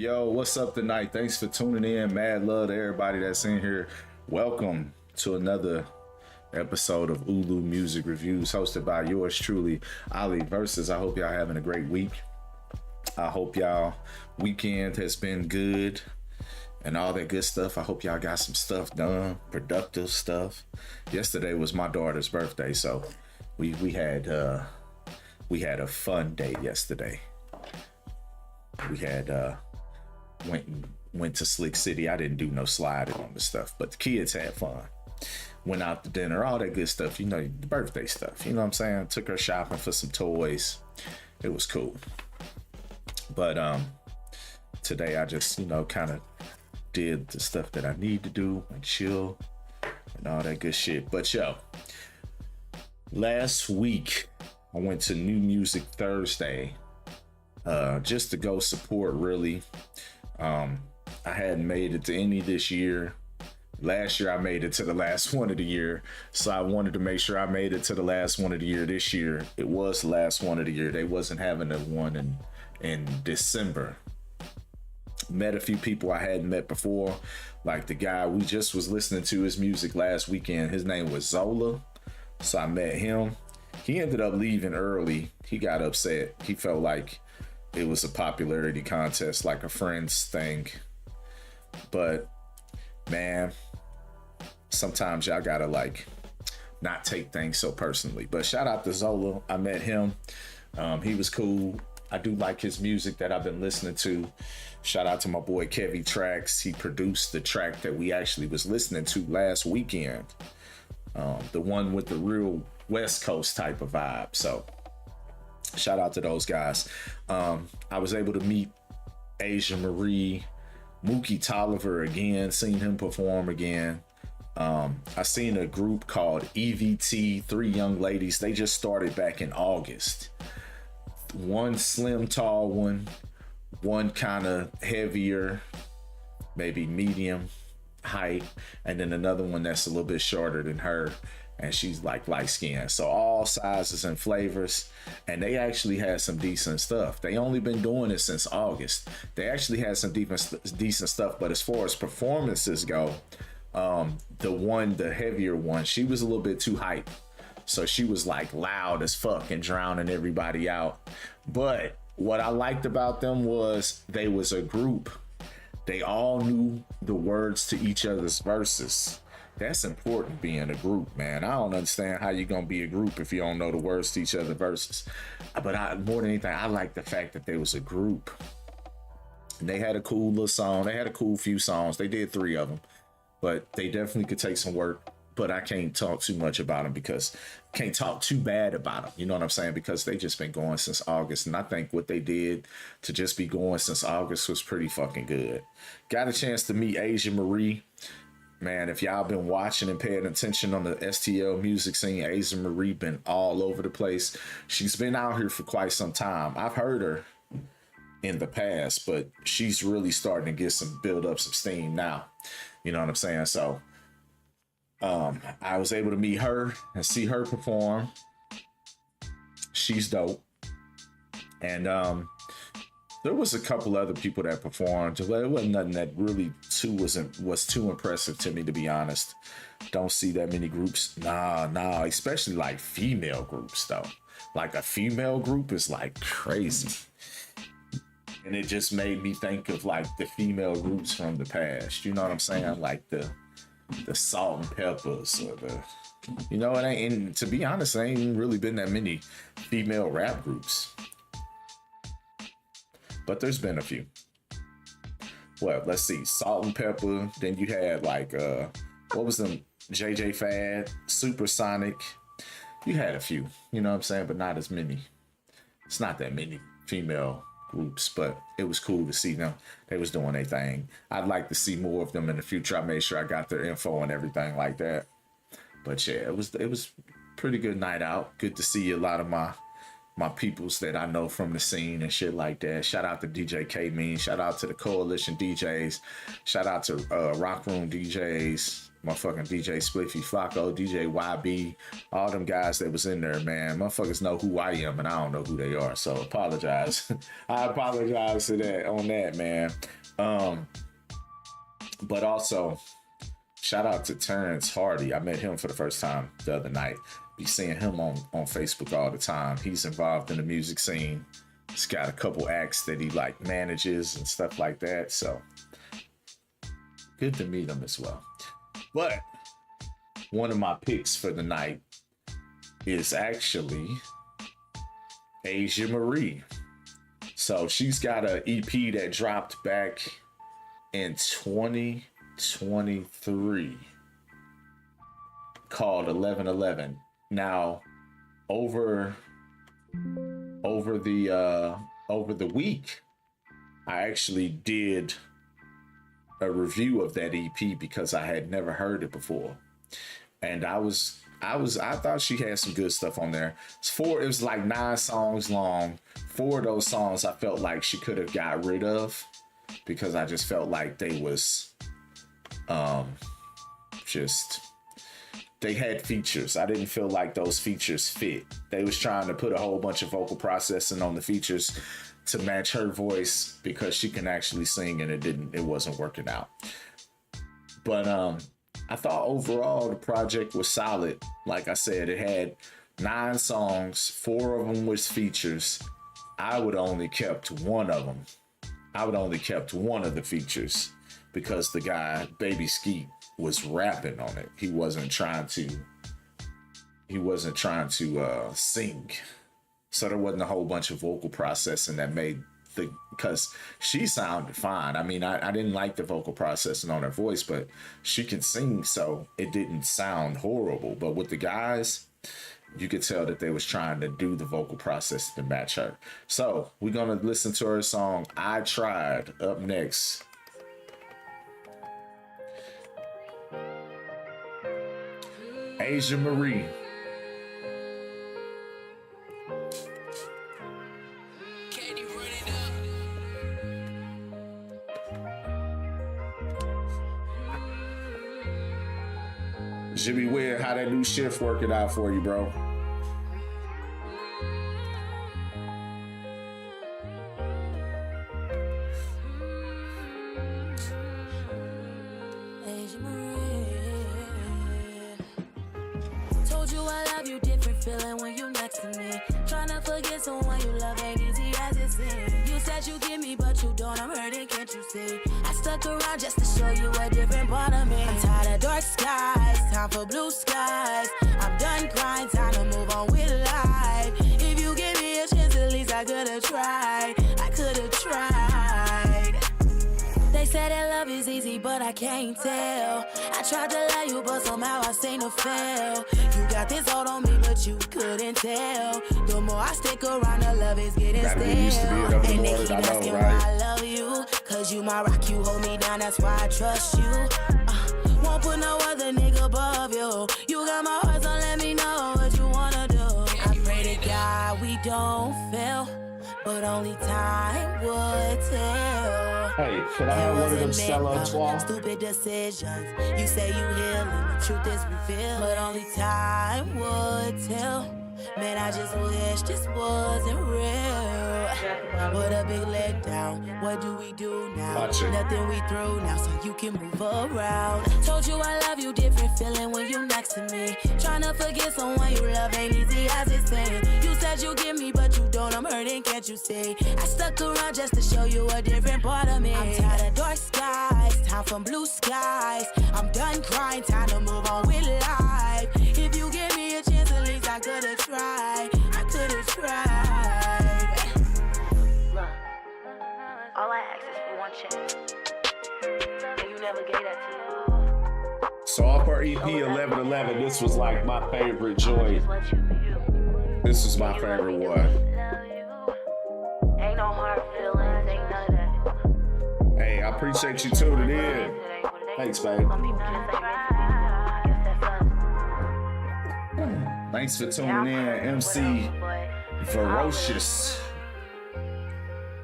Yo, what's up tonight? Thanks for tuning in. Mad love to everybody that's in here. Welcome to another episode of Ulu Music Reviews, hosted by yours truly, Ali Versus. I hope y'all having a great week. I hope y'all weekend has been good and all that good stuff. I hope y'all got some stuff done, productive stuff. Yesterday was my daughter's birthday, so we had a fun day yesterday. We had went to Slick City. I didn't do no sliding on the stuff, but the kids had fun. Went out to dinner, all that good stuff, you know, the birthday stuff. You know what I'm saying? Took her shopping for some toys. It was cool. But today I just, kind of did the stuff that I need to do and chill and all that good shit. But yo, last week I went to New Music Thursday just to go support, really. I hadn't made it to any this year. Last year I made it to the last one of the year, so I wanted to make sure I made it to the last one of the year this year. It was the last one of the year. They wasn't having a one in December. Met a few people I hadn't met before, like the guy we just was listening to his music last weekend. His name was Zola, so I met him. He ended up leaving early. He got upset. He felt like it was a popularity contest, like a Friends thing. But man, sometimes y'all gotta not take things so personally. But shout out to Zola. I met him. He was cool. I do like his music that I've been listening to. Shout out to my boy Kevy Tracks. He produced the track that we actually was listening to last weekend. The one with the real West Coast type of vibe. So shout out to those guys. I was able to meet Asia Marie, Mookie Tolliver again, seen him perform again. I seen a group called EVT, three young ladies. They just started back in August. One slim, tall one kind of heavier, maybe medium height, and then another one that's a little bit shorter than her, and she's like light skinned. So all sizes and flavors, and they actually had some decent stuff. They only been doing it since August. They actually had some decent stuff, but as far as performances go, the heavier one, she was a little bit too hype. So she was like loud as fuck and drowning everybody out. But what I liked about them was they was a group. They all knew the words to each other's verses. That's important, being a group, man. I don't understand how you're going to be a group if you don't know the words to each other's verses. But more than anything, I like the fact that they was a group. And they had a cool little song. They had a cool few songs. They did 3 of them. But they definitely could take some work. But I can't talk too much about them, because can't talk too bad about them. You know what I'm saying? Because they just been going since August. And I think what they did to just be going since August was pretty fucking good. Got a chance to meet Asia Marie. Man, if y'all been watching and paying attention on the STL music scene, Asia Marie been all over the place. She's been out here for quite some time. I've heard her in the past, but she's really starting to get build up some steam now. You know what I'm saying? So I was able to meet her and see her perform. She's dope. And there was a couple other people that performed. It wasn't nothing that really was too impressive to me, to be honest. Don't see that many groups. Nah, especially like female groups though. Like a female group is like crazy. And it just made me think of like the female groups from the past. You know what I'm saying? Like the Salt and Peppers, or it ain't, and to be honest, there ain't really been that many female rap groups, but there's been a few. Well, let's see, Salt and Pepper, then you had like what was them, JJ Fad, Supersonic. You had a few, you know what I'm saying, but not as many. It's not that many female groups, but it was cool to see them. They was doing their thing. I'd like to see more of them in the future. I made sure I got their info and everything like that. But yeah, it was pretty good night out. Good to see a lot of my my peoples that I know from the scene and shit like that. Shout out to DJ K-Mean. Shout out to the Coalition DJs. Shout out to Rock Room DJs. Motherfucking DJ Spliffy Flacco, DJ YB, all them guys that was in there, man. Motherfuckers know who I am and I don't know who they are. So apologize. I apologize to that on that, man. But also, shout out to Terrence Hardy. I met him for the first time the other night. Be seeing him on Facebook all the time. He's involved in the music scene. He's got a couple acts that he like manages and stuff like that. So good to meet him as well. But one of my picks for the night is actually Asia Marie. So she's got an EP that dropped back in 2023 called 1111. Now, over the week, I actually did a review of that EP because I had never heard it before, and I thought she had some good stuff on there. It was like 9 songs long. 4 of those songs I felt like she could have got rid of because I just felt like they was they had features. I didn't feel like those features fit. They was trying to put a whole bunch of vocal processing on the features to match her voice because she can actually sing, and it wasn't working out. But I thought overall the project was solid. Like I said, it had 9 songs, 4 of them was features. I would only kept one of them. I would only kept one of the features because the guy, Baby Skeet, was rapping on it. He wasn't trying to sing. So there wasn't a whole bunch of vocal processing that made because she sounded fine. I mean, I didn't like the vocal processing on her voice, but she can sing, so it didn't sound horrible. But with the guys, you could tell that they was trying to do the vocal process to match her. So we're gonna listen to her song I Tried up next. Asia Marie. Should be weird how that new shift working out for you, bro. Told you I love you, different feeling when you next to me. Trying to forget someone you love ain't easy as it seems. You said you give me, but you don't. I'm hurting, can't you see? I stuck around just to show you a different part of me. I'm tired of dark skies, time for blue skies. I'm done crying, time to move on with life. If you give me a chance, at least I could've tried. I could've tried. They say that love is easy, but I can't tell. I tried to love you, but somehow I seem to fail. You got this hold on me, but you couldn't tell. The more I stick around, the love is getting stale. And they keep asking why I love you. Cause you my rock, you hold me down, that's why I trust you. Won't put no other nigga above you. You got my heart, so let me know what you wanna do. I pray to God we don't fail, but only time would tell. Hey, should I have one of them Stella Artois? Stupid decisions. You say you healing, the truth is revealed, but only time would tell. Man, I just wish this wasn't real. What a big letdown. What do we do now? Nothing we through now, so you can move around. Told you I love you, different feeling when you next to me. Tryna forget someone you love ain't easy as it seems. You said you give me, but you don't. I'm hurting, can't you see? I stuck around just to show you a different part of me. I'm tired of dark skies, time for blue skies. I'm done crying, time to move on with life. If you give me a chance, at least I could've tried. I could've tried. Look, all I asked is for one chance, and you never gave that to me. So off her EP 1111, this was like my favorite joint. This was my favorite one. Ain't no hard feelings, ain't none of that. Hey, I appreciate you tuning in. Thanks, babe. Thanks for tuning in, MC Ferocious.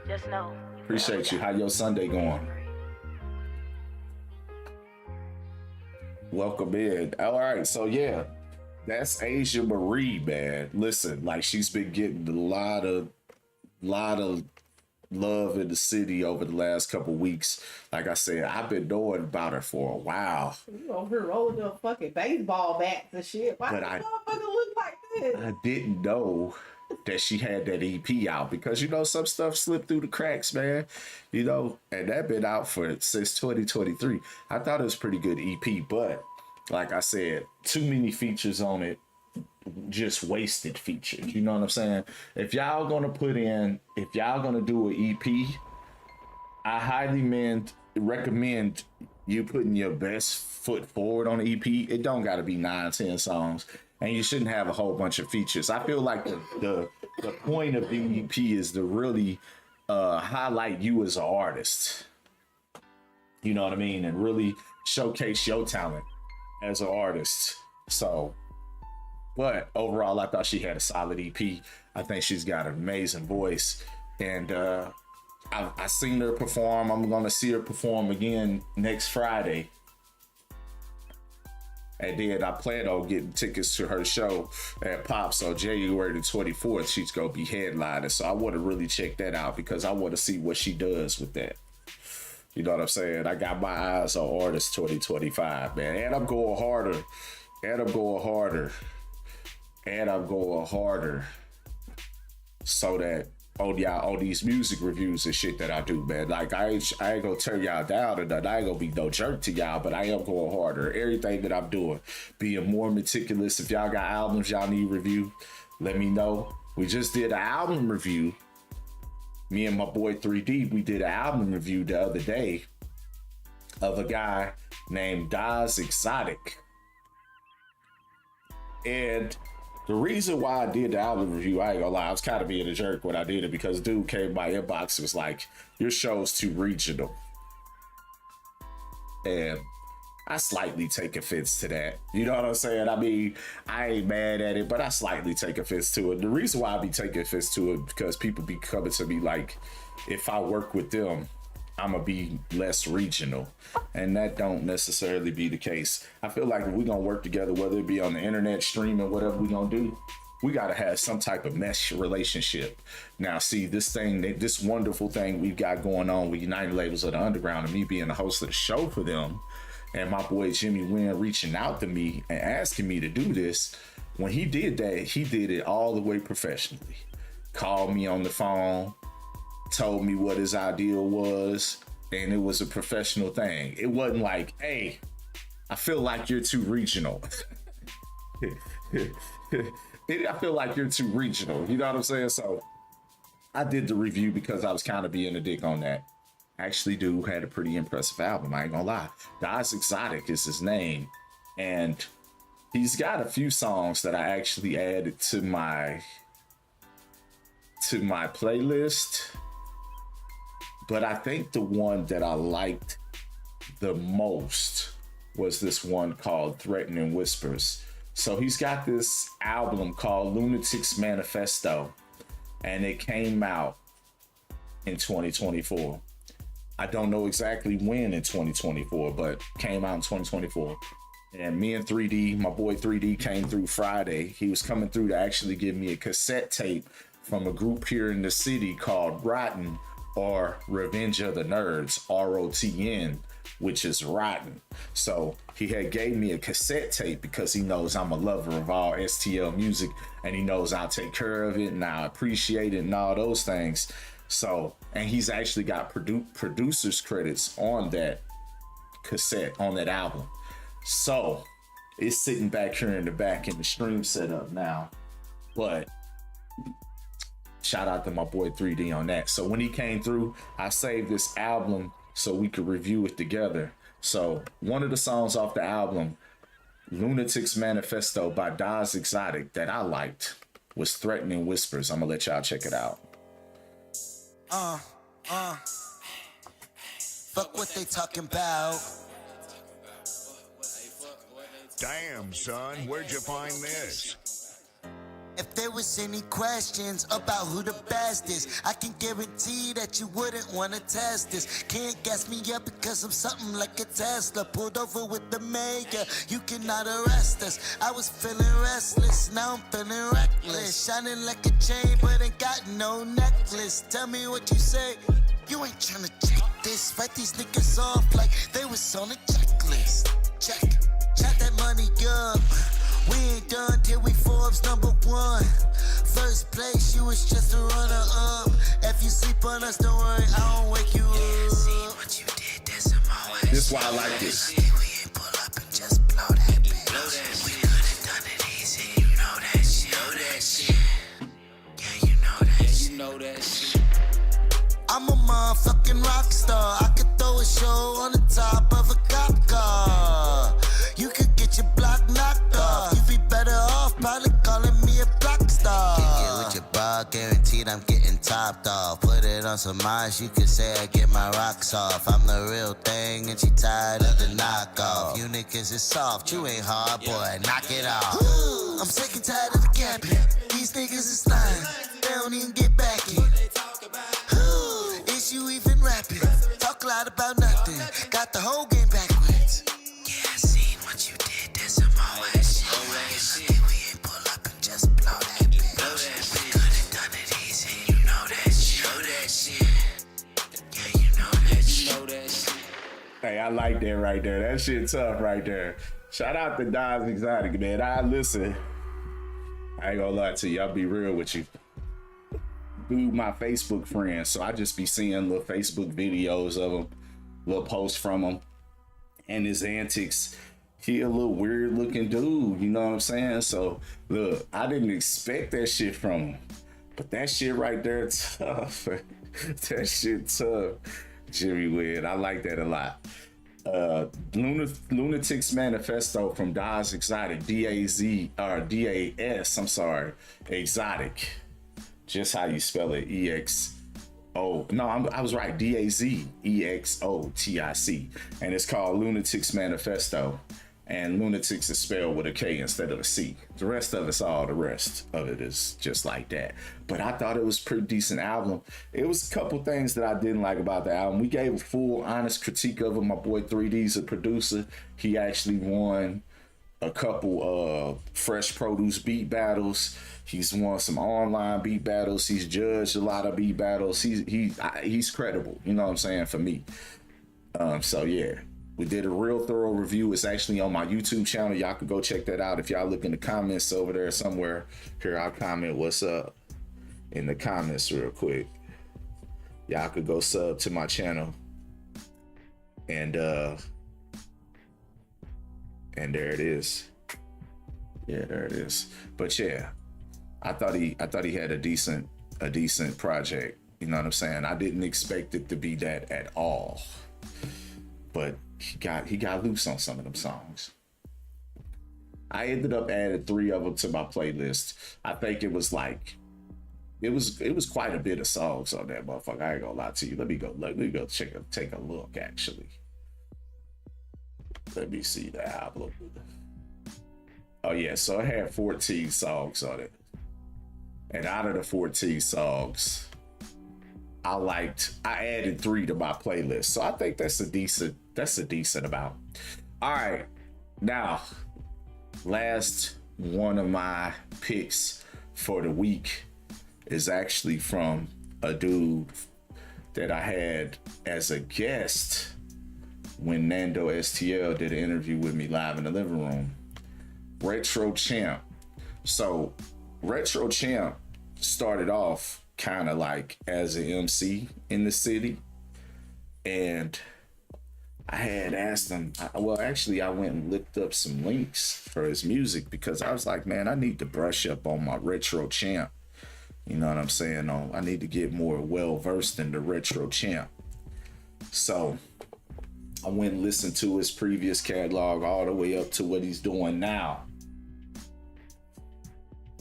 Just know. Appreciate you. How your Sunday going? Welcome in. All right, so yeah, that's Asia Marie, man. Listen, like she's been getting a lot of love in the city over the last couple weeks. Like I said, I've been knowing about her for a while. You over here rolling up fucking baseball bats and shit. Why But does I- motherfucker look like this? I didn't know that she had that EP out because some stuff slipped through the cracks, man. And that been out since 2023. I thought it was pretty good EP, but like I said, too many features on it, just wasted features. You know what I'm saying? If y'all gonna do an EP, I highly recommend you putting your best foot forward on the EP. It don't gotta be 9-10 songs. And you shouldn't have a whole bunch of features. I feel like the point of the EP is to really highlight you as an artist. You know what I mean? And really showcase your talent as an artist. So, but overall, I thought she had a solid EP. I think she's got an amazing voice. And I seen her perform. I'm going to see her perform again next Friday. And then I plan on getting tickets to her show at Pop. So January the 24th, she's going to be headlining. So I want to really check that out because I want to see what she does with that. You know what I'm saying? I got my eyes on Artist 2025, man. And I'm going harder. So that on these music reviews and shit that I do, man. Like I ain't gonna turn y'all down or nothing. I ain't gonna be no jerk to y'all, but I am going harder. Everything that I'm doing, being more meticulous. If y'all got albums y'all need review, let me know. We just did an album review. Me and my boy 3D, we did an album review the other day of a guy named Das Exotic. And the reason why I did the album review, I ain't gonna lie, I was kind of being a jerk when I did it because dude came in my inbox and was like, your show's too regional. And I slightly take offense to that. You know what I'm saying? I mean, I ain't mad at it, but I slightly take offense to it. The reason why I be taking offense to it because people be coming to me like, if I work with them, I'm gonna be less regional, and that don't necessarily be the case. I feel like if we're gonna work together, whether it be on the internet, streaming, whatever we gonna do, we gotta have some type of mesh relationship. Now, see, this wonderful thing we've got going on with United Labels of the Underground and me being the host of the show for them, and my boy Jimmy Wynn reaching out to me and asking me to do this. When he did that, he did it all the way professionally. Called me on the phone, told me what his ideal was, and it was a professional thing. It wasn't like, hey, I feel like you're too regional. I feel like you're too regional. You know what I'm saying? So I did the review because I was kind of being a dick on that. Actually, dude had a pretty impressive album. I ain't gonna lie. Das Exotic is his name. And he's got a few songs that I actually added to my playlist. But I think the one that I liked the most was this one called Threatening Whispers. So he's got this album called Lunatics Manifesto, and it came out in 2024. I don't know exactly when in 2024, but came out in 2024. And me and 3D, my boy 3D came through Friday. He was coming through to actually give me a cassette tape from a group here in the city called Rotten, or Revenge of the Nerds, ROTN, which is Rotten. So he had gave me a cassette tape because he knows I'm a lover of all STL music, and he knows I'll take care of it and I appreciate it and all those things. So, and he's actually got producer's credits on that cassette, on that album. So it's sitting back here in the back in the stream setup now, but shout out to my boy 3D on that. So when he came through, I saved this album so we could review it together. So one of the songs off the album, Lunatics Manifesto by Das Exotic, that I liked was Threatening Whispers. I'm gonna let y'all check it out. Fuck what they talking about. Damn, son, where'd you find this? If there was any questions about who the best is, I can guarantee that you wouldn't want to test this. Can't gas me up because I'm something like a Tesla. Pulled over with the mayor, you cannot arrest us. I was feeling restless, now I'm feeling reckless. Shining like a chain, but ain't got no necklace. Tell me what you say. You ain't tryna check this. Fight these niggas off like they was on a checklist. Check that money up. We ain't done till we Forbes #1. First place, you was just a runner up. If you sleep on us, don't worry, I don't wake you up. See what you did, that's some always. This is why I like this. We ain't pull up and just blow that bitch. We could've done it easy, you know that shit. Yeah, you know that shit. I'm a motherfucking rock star. I could throw a show on the top of a cop car. You could get your block knocked off. You be better off probably calling me a block star. Get with your bar, guaranteed I'm getting topped off. Put it on some ice, you could say I get my rocks off. I'm the real thing and she tired of the knockoff. You niggas is soft, you ain't hard, boy, knock it off. I'm sick and tired of the capping. These niggas is lying, they don't even get back in. Is you even rapping? Talk a lot about nothing. Got the whole game backwards. Yeah, I seen what you did. There's some always shit. We ain't pull up and just blow that bitch. We could've done it easy. You know that shit. Yeah, you know that shit. Hey, I like that right there. That shit tough right there. Shout out to Daz Exotic, man. I listen. I ain't gonna lie to you. I'll be real with you. Dude, my Facebook friends, so I just be seeing little Facebook videos of him, little posts from him, and his antics. He a little weird looking dude, you know what I'm saying? So look, I didn't expect that shit from him, but that shit right there tough. That shit tough. Jimmy Wynn, I like that a lot. Lunatics Manifesto from Daz Exotic, D-A-S, I'm sorry, Exotic. Just how you spell it, E-X-O. No, I was right, D-A-Z-E-X-O-T-I-C. And it's called Lunatics Manifesto. And Lunatics is spelled with a K instead of a C. The rest of it's all the rest of it is just like that. But I thought it was a pretty decent album. It was a couple things that I didn't like about the album. We gave a full, honest critique of it. My boy 3D's a producer. He actually won a couple fresh produce beat battles. He's won some online beat battles. He's judged a lot of beat battles. He's credible, you know what I'm saying, for me. So yeah, we did a real thorough review. It's actually on my YouTube channel. Y'all can go check that out. If y'all look in the comments over there somewhere, here I'll comment what's up in the comments real quick. Y'all could go sub to my channel. And there it is. Yeah, there it is. But yeah, I thought he had a decent project. You know what I'm saying? I didn't expect it to be that at all. But he got loose on some of them songs. I ended up adding 3 of them to my playlist. I think it was like it was quite a bit of songs on that motherfucker. I ain't gonna lie to you. Let me go take a look actually. Let me see the album. Oh yeah, so it had 14 songs on it. And out of the 14 songs, I added 3 to my playlist. So I think that's a decent amount. All right, now, last one of my picks for the week is actually from a dude that I had as a guest when Nando STL did an interview with me live in the living room. Retro Champ. So Retro Champ started off kind of like as an MC in the city, and I had asked him, I went and looked up some links for his music because I was like, man, I need to brush up on my Retro Champ. You know what I'm saying? I need to get more well versed in the Retro Champ. So I went and listened to his previous catalog all the way up to what he's doing now.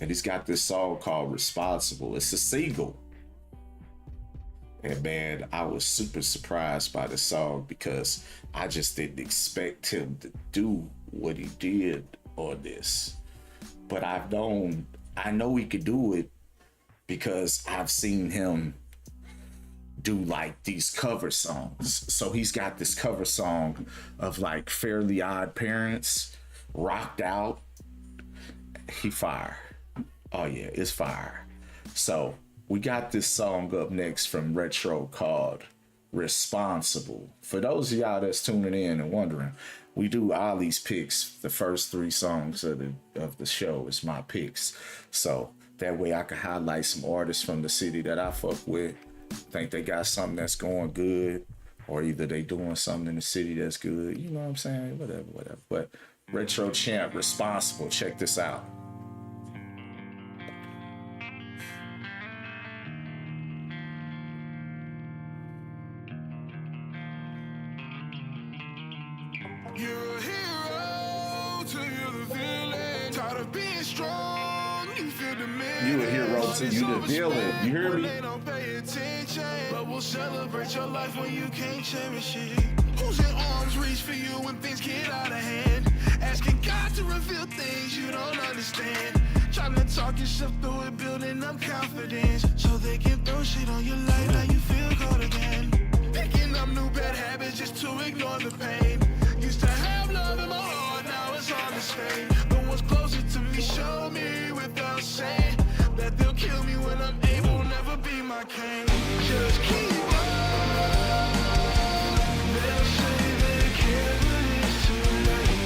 And he's got this song called Responsible. It's a single. And man, I was super surprised by the song because I just didn't expect him to do what he did on this. But I've known I know he could do it because I've seen him do like these cover songs. So he's got this cover song of like Fairly Odd Parents, Rocked Out. He fire. Oh yeah, it's fire. So we got this song up next from Retro called Responsible. For those of y'all that's tuning in and wondering, we do Ollie's picks. The first 3 songs of the show is my picks. So that way I can highlight some artists from the city that I fuck with. Think they got something that's going good, or either they doing something in the city that's good. You know what I'm saying? Whatever. But Retro Champ, Responsible. Check this out. You're a hero till you're the villain. Tired of being strong, you feel the man. You a hero till you the villain. You hear me? They don't pay attention, but we'll celebrate your life when you can't cherish it. Who's in arms reach for you when things get out of hand? Asking God to reveal things you don't understand. Trying to talk yourself through it, building up confidence, so they can throw shit on your life. Now you feel cold again. Picking up new bad habits just to ignore the pain. Used to have love in my heart, now it's hard to stay. But what's closer to me, show me without saying that they'll kill me when I'm able, never be my king. Just keep on. They'll say they can't, but it's too late.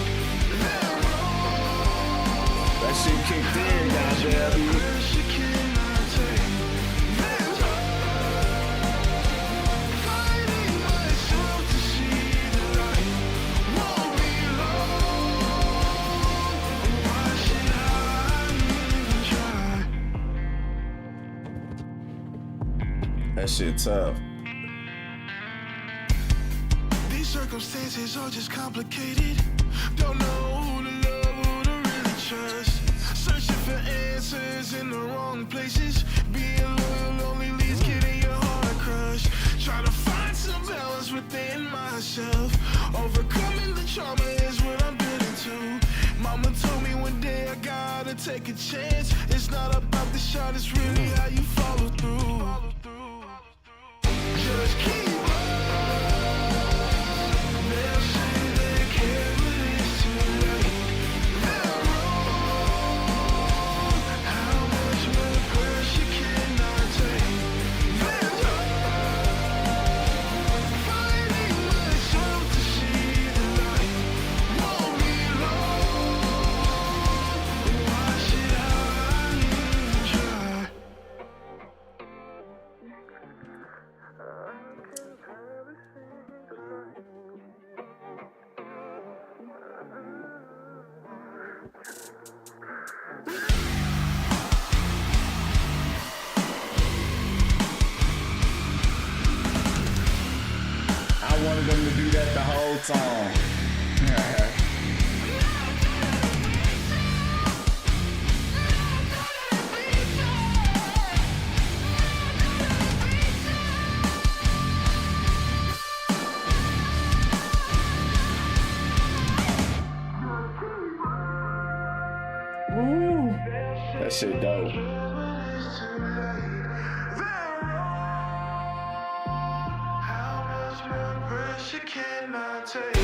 They're wrong. That shit kicked in, goddamn. Pressure cannot take. There's fighting myself to see the light. Won't be long. Why should I even try? That shit tough. These circumstances are just complicated. Don't know who to love, who to really trust. Searching for answers in the wrong places. Being loyal only leaves getting your heart crushed. Trying to find some balance within myself. Overcoming the trauma is what I'm building to. Mama told me one day I gotta take a chance. It's not about the shot, it's really how you follow through. Just keep on. They'll say they care, but it's too late. They're wrong. How much more pressure can I take? There's fighting myself to see the light. Won't be long. Why should I even try? I wanted them to do that the whole time. Woo. That shit dope. How much more pressure can I take?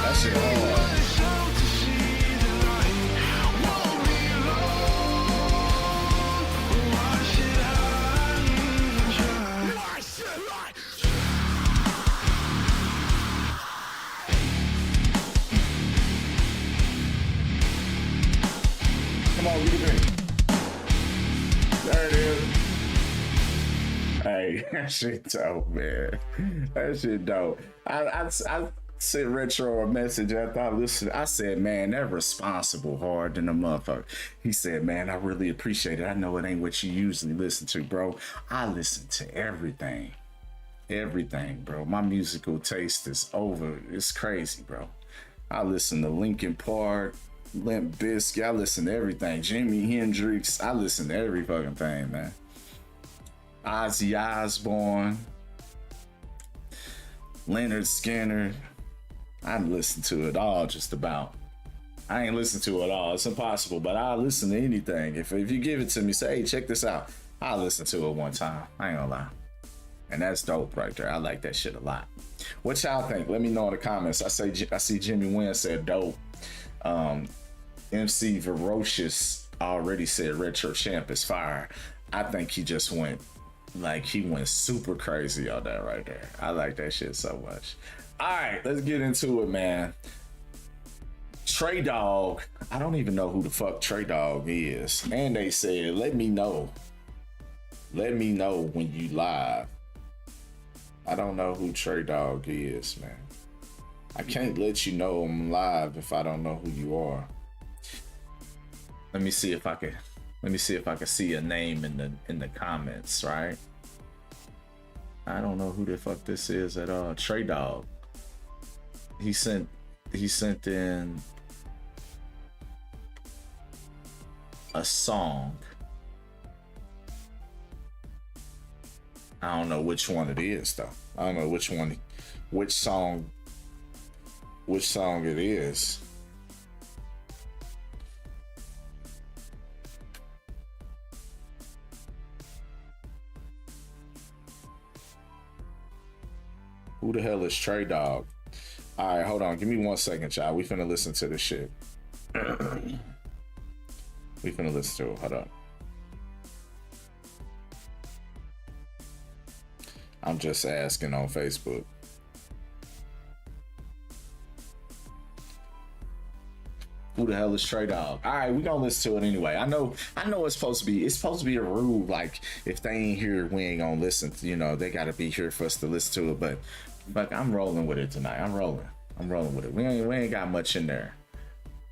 That shit hard. Myself to see the light. Won't be long. Why should I even try? Why should I? Come on, get it. There it is. Hey, that shit dope, man. That shit dope. I sent Retro a message after I listened. I said, man, that Responsible hard than a motherfucker. He said, man, I really appreciate it. I know it ain't what you usually listen to, bro. I listen to everything. Everything, bro. My musical taste is over. It's crazy, bro. I listen to Linkin Park, Limp Bizkit. I listen to everything. Jimi Hendrix. I listen to every fucking thing, man. Ozzy Osbourne, Leonard Skinner. I listen to it all just about. I ain't listen to it all. It's impossible, but I'll listen to anything. If you give it to me, say, hey, check this out. I'll listen to it one time. I ain't gonna lie. And that's dope right there. I like that shit a lot. What y'all think? Let me know in the comments. I see Jimmy Wynn said dope. MC Ferocious already said Retro Champ is fire. I think he just went super crazy on that right there. I like that shit so much. All right, let's get into it, man. Trey Dog. I don't even know who the fuck Trey Dog is. And they said, let me know. Let me know when you live. I don't know who Trey Dog is, man. I can't let you know I'm live if I don't know who you are. Let me see if I can see a name in the comments, right? I don't know who the fuck this is at all. Trey Dog. He sent in a song. I don't know which one it is though. I don't know which song it is. Who the hell is Trey Dog? All right, hold on. Give me 1 second, y'all. We finna listen to this shit. We finna listen to it. Hold on. I'm just asking on Facebook. Who the hell is Trey Dog? All right, we gonna listen to it anyway. I know it's supposed to be a rule. Like if they ain't here, we ain't gonna listen. You know, they gotta be here for us to listen to it. But I'm rolling with it tonight. I'm rolling with it. We ain't got much in there.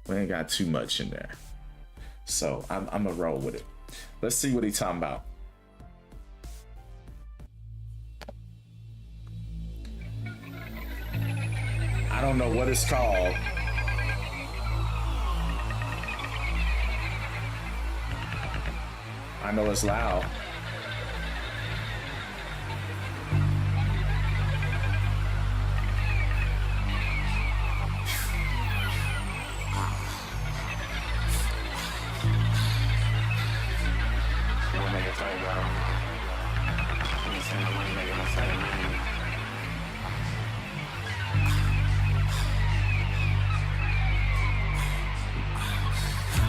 We ain't got too much in there. So I'm gonna roll with it. Let's see what he's talking about. I don't know what it's called. I know it's loud.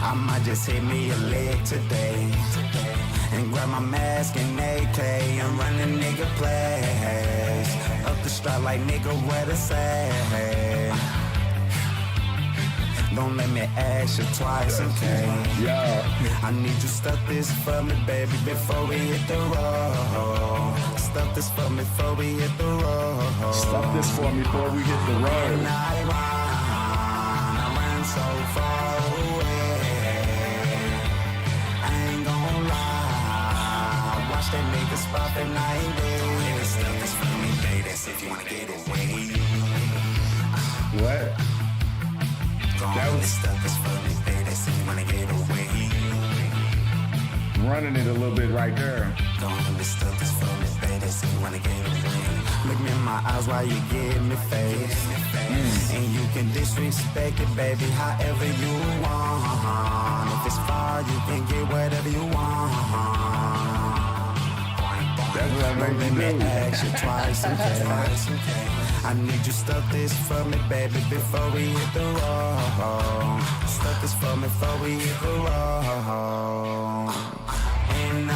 I might just hit me a leg today and grab my mask and AK and run the nigga place up the strap like nigga where to say. Don't let me ask you twice, okay? Yeah. I need you stuff this for me, baby, before we hit the road. Stuff this for me before we hit the road. Stuff this for me before we hit the road. And I ran so far away. I ain't gon' lie. Watch that nigga spot at 90. Stuff this for me, baby, that's if you wanna get away. What? That was stuff this for me, baby, that's if you wanna get away. running it a little bit right there. Don't this stuff is for me, baby, that's if you wanna get away. Look me in my eyes while you give me face. And you can disrespect it, baby, however you want. If it's far, you can get whatever you want. That's what I Let made me you do. ask you twice, okay? I need you stuff this for me, baby, before we hit the road. Stuff this for me before we hit the road. And I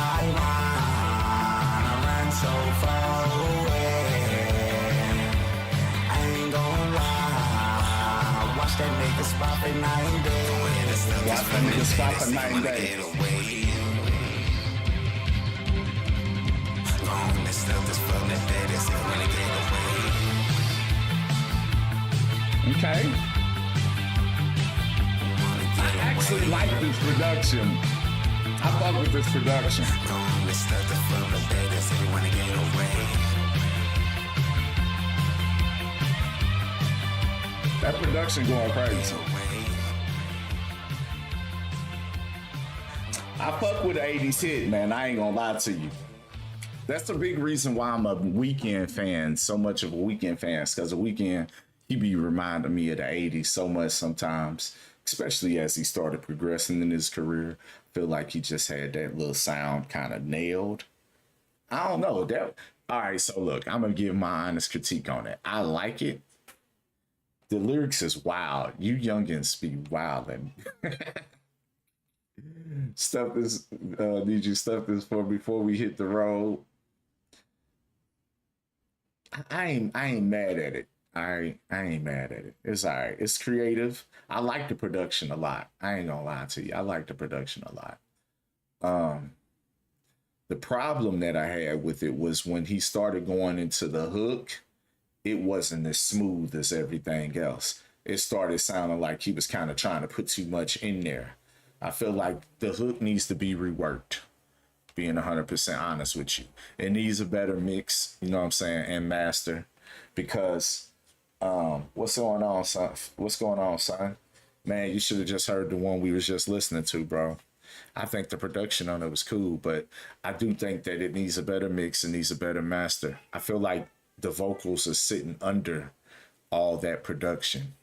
ran so far away. I ain't gon' lie. Watch that nigga spot for 9 days. Watch that nigga spot for 9 days. Okay. I actually like this production. I fuck with this production. That production going crazy. I fuck with the 80s hit, man. I ain't gonna lie to you. That's the big reason why I'm a Weeknd fan, so much of a Weeknd fan, because the Weeknd, he be reminding me of the 80s so much sometimes. especially as he started progressing in his career. I feel like he just had that little sound kind of nailed. I don't know. All right, so look, I'm gonna give my honest critique on it. I like it. The lyrics is wild. You youngins be wildin'. Stuff this. Need you stuff this for before we hit the road. I ain't mad at it. I ain't mad at it. It's all right. It's creative. I like the production a lot. I ain't gonna lie to you. I like the production a lot. The problem that I had with it was when he started going into the hook, it wasn't as smooth as everything else. It started sounding like he was kind of trying to put too much in there. I feel like the hook needs to be reworked, being 100% honest with you. It needs a better mix, you know what I'm saying, and master, because what's going on, son? What's going on, son? Man, you should have just heard the one we was just listening to, bro. I think the production on it was cool, but I do think that it needs a better mix and needs a better master. I feel like the vocals are sitting under all that production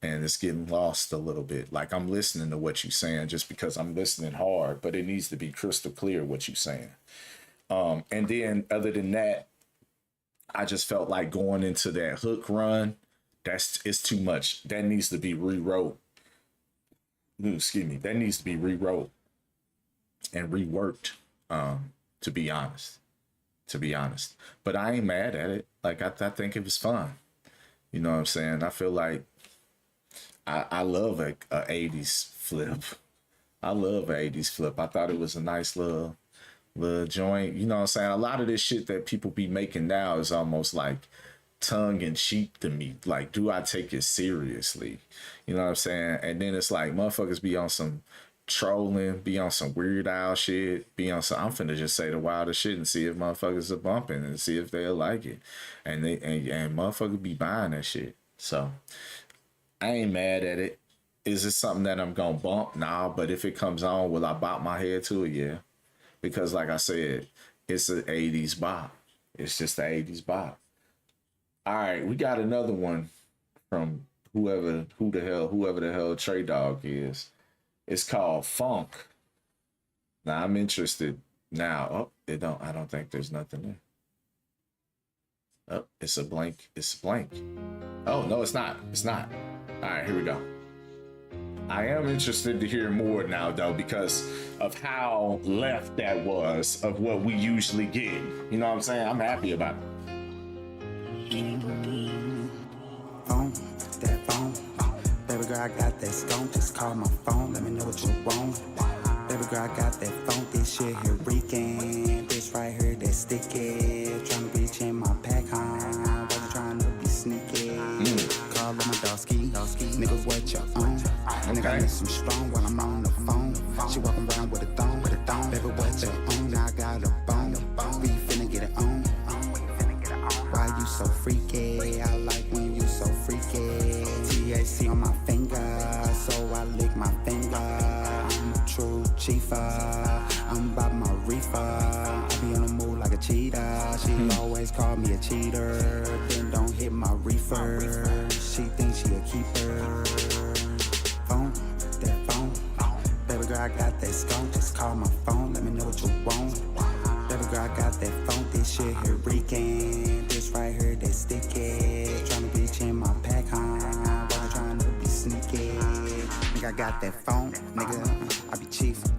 and it's getting lost a little bit. Like, I'm listening to what you're saying just because I'm listening hard, but it needs to be crystal clear what you're saying. And then other than that, I just felt like going into that hook run, it's too much. That needs to be rewrote. Excuse me. That needs to be rewrote and reworked, to be honest. But I ain't mad at it. Like, I think it was fun. You know what I'm saying? I feel like I love a 80s flip. I love an 80s flip. I thought it was a nice little joint. You know what I'm saying? A lot of this shit that people be making now is almost like tongue in cheek to me. Like, do I take it seriously? You know what I'm saying? And then it's like motherfuckers be on some trolling, be on some Weird Al shit, be on some, I'm finna just say the wildest shit and see if motherfuckers are bumping and see if they'll like it. And motherfuckers be buying that shit. So I ain't mad at it. Is it something that I'm gonna bump? Nah, but if it comes on, will I bop my head to it? Yeah. Because like I said, it's an 80s bop. It's just the 80s bop. All right, we got another one from whoever the hell Trey Dog is. It's called Funk. Now I'm interested now. Oh, I don't think there's nothing there. Oh, it's a blank. It's blank. Oh, no, it's not. It's not. All right, here we go. I am interested to hear more now, though, because of how left that was of what we usually get. You know what I'm saying? I'm happy about it. Phone, that phone. Baby girl, I got that stone. Just call my phone. Let me know what you want. Baby girl, I got that phone. This shit here reeking. This right here, that sticky. Trying to reach in my pack, huh? But trying to be sneaky. Call on my dog ski. Nigga, what you on? Nigga, I need some strong while I'm on the phone. She walking around with a thong. Baby, what you on? Now I got a bone. We finna get it on. Why you so freaky? I like when you so freaky. TAC on my finger, so I lick my finger. I'm a true chiefer. I'm about my reefer. I be on the move like a cheetah. She always call me a cheater. Then don't hit my reefer. She thinks she a keeper. Phone, that phone. Baby girl, I got that skunk. Just call my phone. Let me know what you want. Baby girl, I got that phone. This shit here reeking. This right here, that sticky. Tryna reach in my pack, huh? But I'm trying to be sneaky. Nigga, I got that phone. Nigga, I be chiefin'.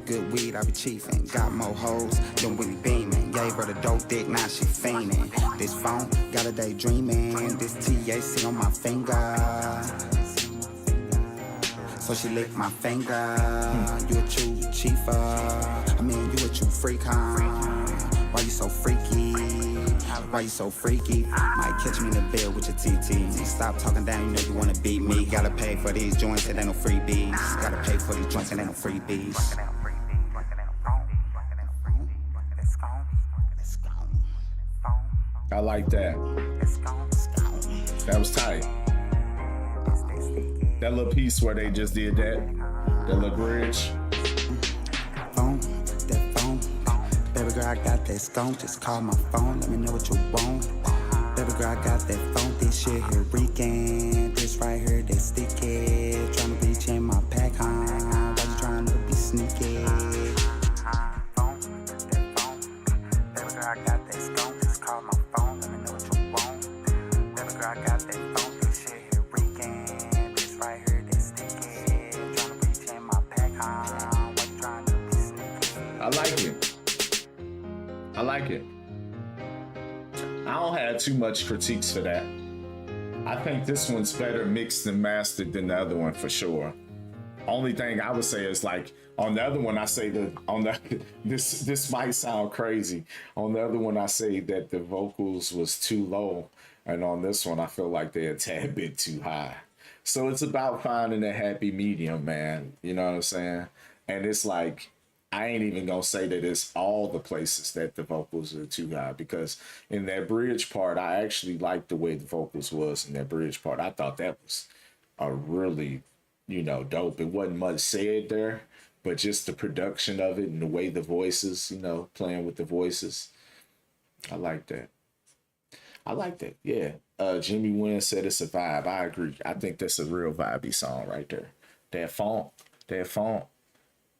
Good weed, I be chiefin'. Got more hoes than we be beamin'. Gave her the dope dick, now she fiendin'. This phone, got a day dreamin'. This TAC on my finger. So she licked my finger. You a true chiefer. I mean, you a true freak, huh? Why you so freaky? Why you so freaky? Might catch me in the bed with your TT. Stop talking down, you know you wanna beat me. Gotta pay for these joints, it ain't no freebies. Gotta pay for these joints, it ain't no freebies. I like that. That was tight. That little piece where they just did that little bridge. Phone, that phone. Baby girl, I got that stone. Just call my phone, let me know what you want. Baby girl, I got that phone. This shit here reeking. This right here, that sticky. Tryna sugar, I got that funky shit here reeking. This right here, this sticky. Tryna reach in my pack, I'm trying to be sneaky. I like it. I like it. I don't have too much critiques for that. I think this one's better mixed and mastered than the other one for sure. Only thing I would say is like on the other one, I say that on the this might sound crazy. On the other one, I say that the vocals was too low, and on this one, I feel like they're a tad bit too high. So it's about finding a happy medium, man. You know what I'm saying? And it's like I ain't even gonna say that it's all the places that the vocals are too high, because in that bridge part, I actually liked the way the vocals was in that bridge part. I thought that was a really, dope. It wasn't much said there, but just the production of it and the way the voices, playing with the voices. I like that. I like that. Yeah. Jimmy Wynn said it's a vibe. I agree. I think that's a real vibey song right there. That funk.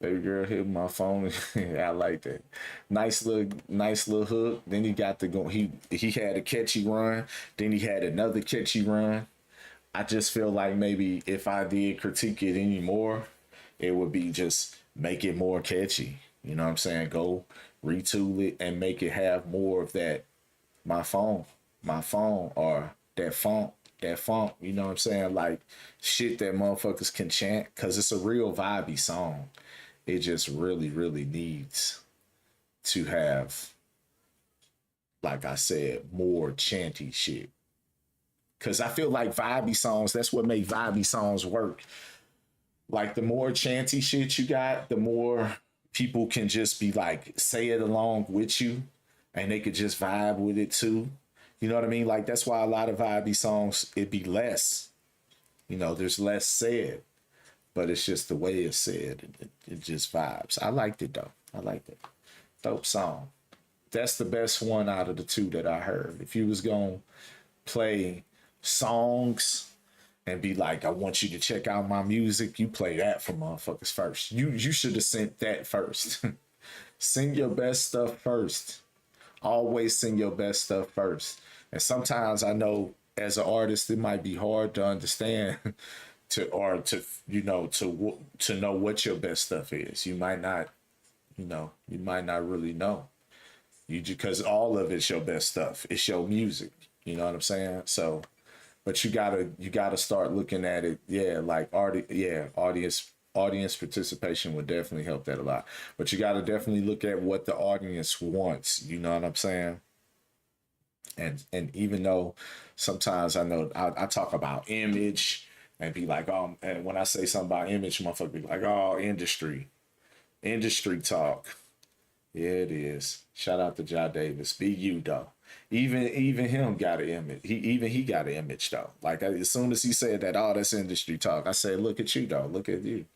Baby girl hit my phone. I like that. Nice little hook. Then he got to go. He had a catchy run. Then he had another catchy run. I just feel like maybe if I did critique it anymore, it would be just make it more catchy. You know what I'm saying? Go retool it and make it have more of that my phone, or that funk. You know what I'm saying? Like shit that motherfuckers can chant, because it's a real vibey song. It just really, really needs to have, like I said, more chanty shit. Because I feel like vibey songs, that's what make vibey songs work. Like the more chanty shit you got, the more people can just be like, say it along with you, and they could just vibe with it too. You know what I mean? Like that's why a lot of vibey songs, it be less. There's less said. But it's just the way it's said. It just vibes. I liked it though. I liked it. Dope song. That's the best one out of the two that I heard. If you was gonna play songs and be like, I want you to check out my music, you play that for motherfuckers first. You should have sent that first. Sing your best stuff first. Always sing your best stuff first. And sometimes I know as an artist it might be hard to understand to know what your best stuff is. You might not really know. Because all of it's your best stuff. It's your music. You know what I'm saying? So, but you gotta start looking at it. Yeah, like audience participation would definitely help that a lot. But you gotta definitely look at what the audience wants. You know what I'm saying? And even though sometimes I know I talk about image. And be like, and when I say something about image, motherfucker be like, industry talk. Yeah, it is. Shout out to Ja Davis. Be you though. Even him got an image. He got an image though. Like as soon as he said that, that's industry talk. I said, look at you though. Look at you.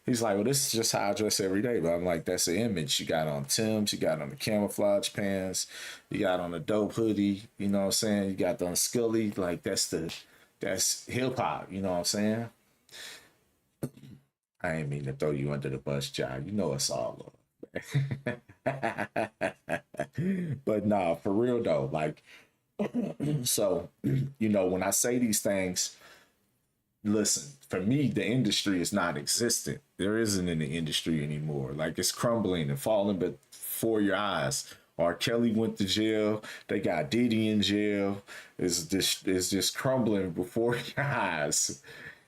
He's like, well, this is just how I dress every day. But I'm like, that's an image. You got on Tim's, you got on the camouflage pants, you got on the dope hoodie. You know what I'm saying? You got on Scully. Like that's hip hop, you know what I'm saying? I ain't mean to throw you under the bus, John. You know it's all love. But nah, for real though, like, so, when I say these things, listen, for me, the industry is not existent. There isn't any industry anymore. Like it's crumbling and falling before your eyes. R. Kelly went to jail. They got Diddy in jail. It's just crumbling before your eyes.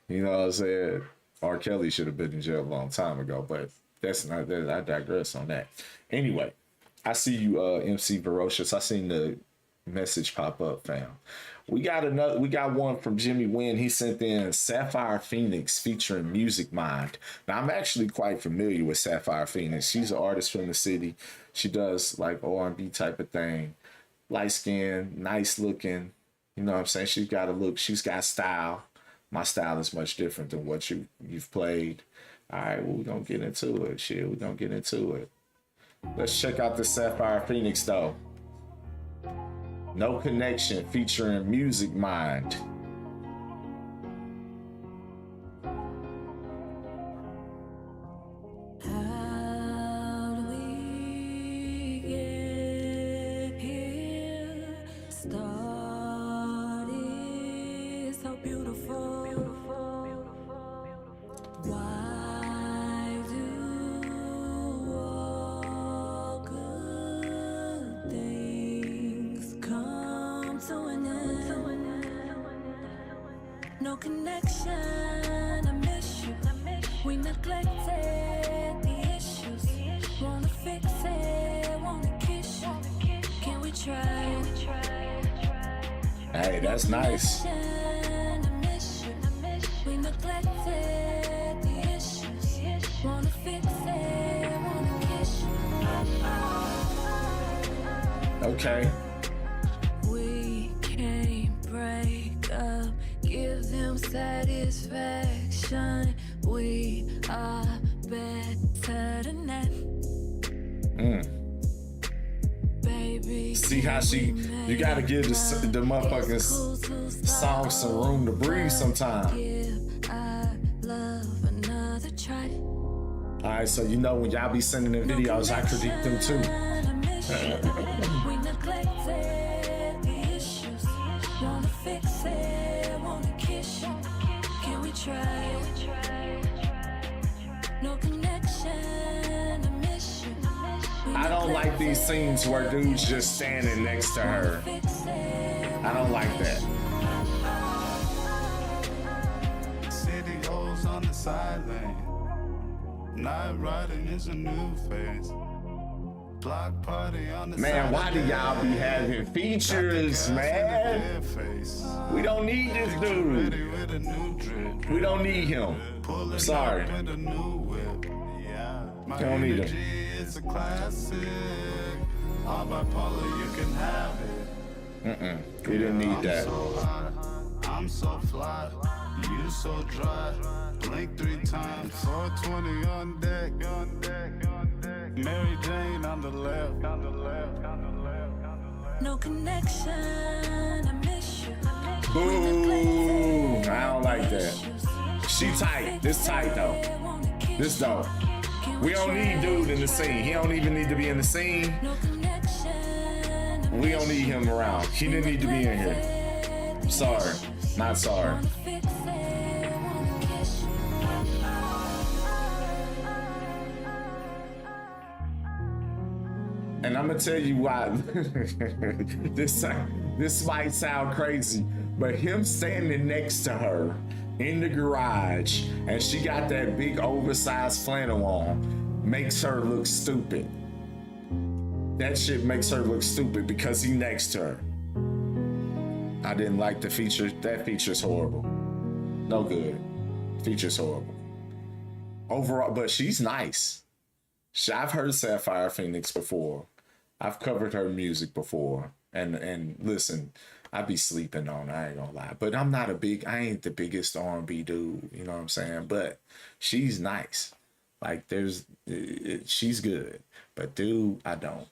You know what I'm saying? R. Kelly should have been in jail a long time ago, but that's not that. I digress on that. Anyway, I see you, MC Ferocious. I seen the message pop up, fam. We got one from Jimmy Wynn. He sent in Sapphire Phoenix featuring Music Mind. Now I'm actually quite familiar with Sapphire Phoenix. She's an artist from the city. She does like R&B type of thing. Light skin, nice looking. You know what I'm saying? She's got a look. She's got style. My style is much different than what you've played. All right, well, we're going to get into it. Shit, we're going to get into it. Let's check out the Sapphire Phoenix, though. No Connection featuring Music Mind. How do we get here? Started No connection, I miss you. We neglected the issues. Wanna fix it, wanna kiss you. Can we try? Hey, that's nice. We neglected the issues. Wanna fix it, wanna kiss you. Okay. We can't break up, give them satisfaction. We are better than that. Baby, See how she, you gotta give the motherfucking song some room to breathe sometime. give our love another try. Alright, so you know when y'all be sending in videos, I critique them too. We neglected the issues. Wanna fix it, wanna kiss you. Can we try? No connection, I miss you. I don't like these scenes where dudes just standing next to her. I don't like that. City hoes on the side lane. Night riding is a new phase. Block party on the Man, side why do y'all be having features, man? We don't need this dude. We don't need him. Sorry. Don't need him. It's a classic. All bipolar, you can have it. We didn't need that. I'm so fly, you so dry. Blink 3 times, 420 on deck. Mary Jane on the left. No connection, I miss you. Boo! I don't like that. She tight. This tight though. This dope. We don't need dude in the scene. He don't even need to be in the scene. No connection. We don't need him around. He didn't need to be in here. Sorry. Not sorry. Fix it, wanna kiss you. And I'm gonna tell you why. this might sound crazy, but him standing next to her in the garage and she got that big oversized flannel on makes her look stupid. That shit makes her look stupid because he next to her. I didn't like the feature. That feature's horrible. No good. Feature's horrible. Overall, but she's nice. I've heard Sapphire Phoenix before. I've covered her music before. And listen, I be sleeping on her, I ain't gonna lie. But I ain't the biggest R&B dude, you know what I'm saying? But she's nice. Like she's good. But dude, I don't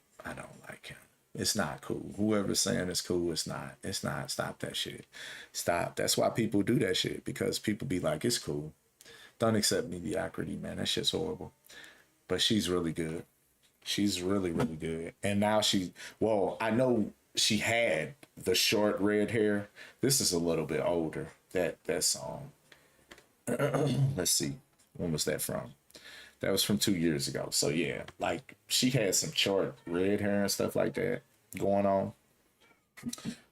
like him. It's not cool. Whoever's saying it's cool, it's not. It's not. Stop that shit. Stop. That's why people do that shit, because people be like, it's cool. Don't accept mediocrity, man. That shit's horrible. But she's really good. She's really, really good. And now I know she had the short red hair. This is a little bit older, that song. Let's see. When was that from? That was from 2 years ago. So yeah, like she had some short red hair and stuff like that going on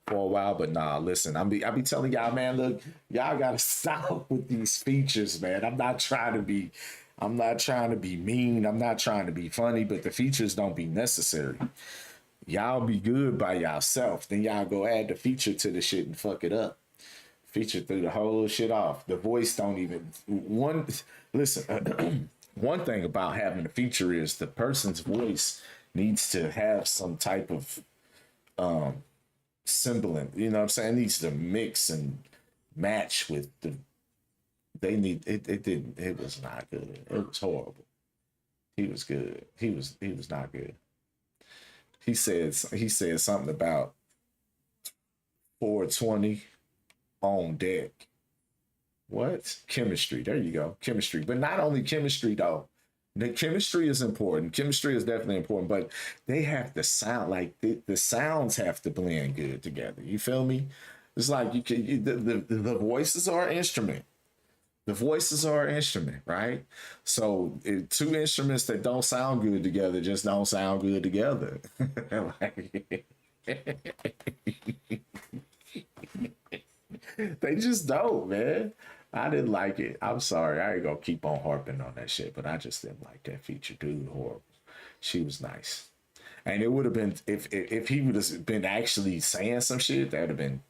for a while. But nah, listen, I be telling y'all, man, look, y'all gotta stop with these features, man. I'm not trying to be mean. I'm not trying to be funny, but the features don't be necessary. Y'all be good by yourself. Then y'all go add the feature to the shit and fuck it up. Feature threw the whole shit off. The voice don't even listen. One thing about having a feature is the person's voice needs to have some type of semblant. You know what I'm saying? It needs to mix and match with the. They need it. It didn't. It was not good. It was horrible. He was good. He was not good. He said something about 420 on deck. What? Chemistry. There you go. Chemistry. But not only chemistry, though. The chemistry is important. Chemistry is definitely important, but they have to sound like the sounds have to blend good together. You feel me? It's like the voices are an instrument. The voices are an instrument, right? So two instruments that don't sound good together just don't sound good together. They just don't, man. I didn't like it. I'm sorry. I ain't gonna keep on harping on that shit, but I just didn't like that feature. Dude, horrible. She was nice. And it would have been if he would have been actually saying some shit, that'd have been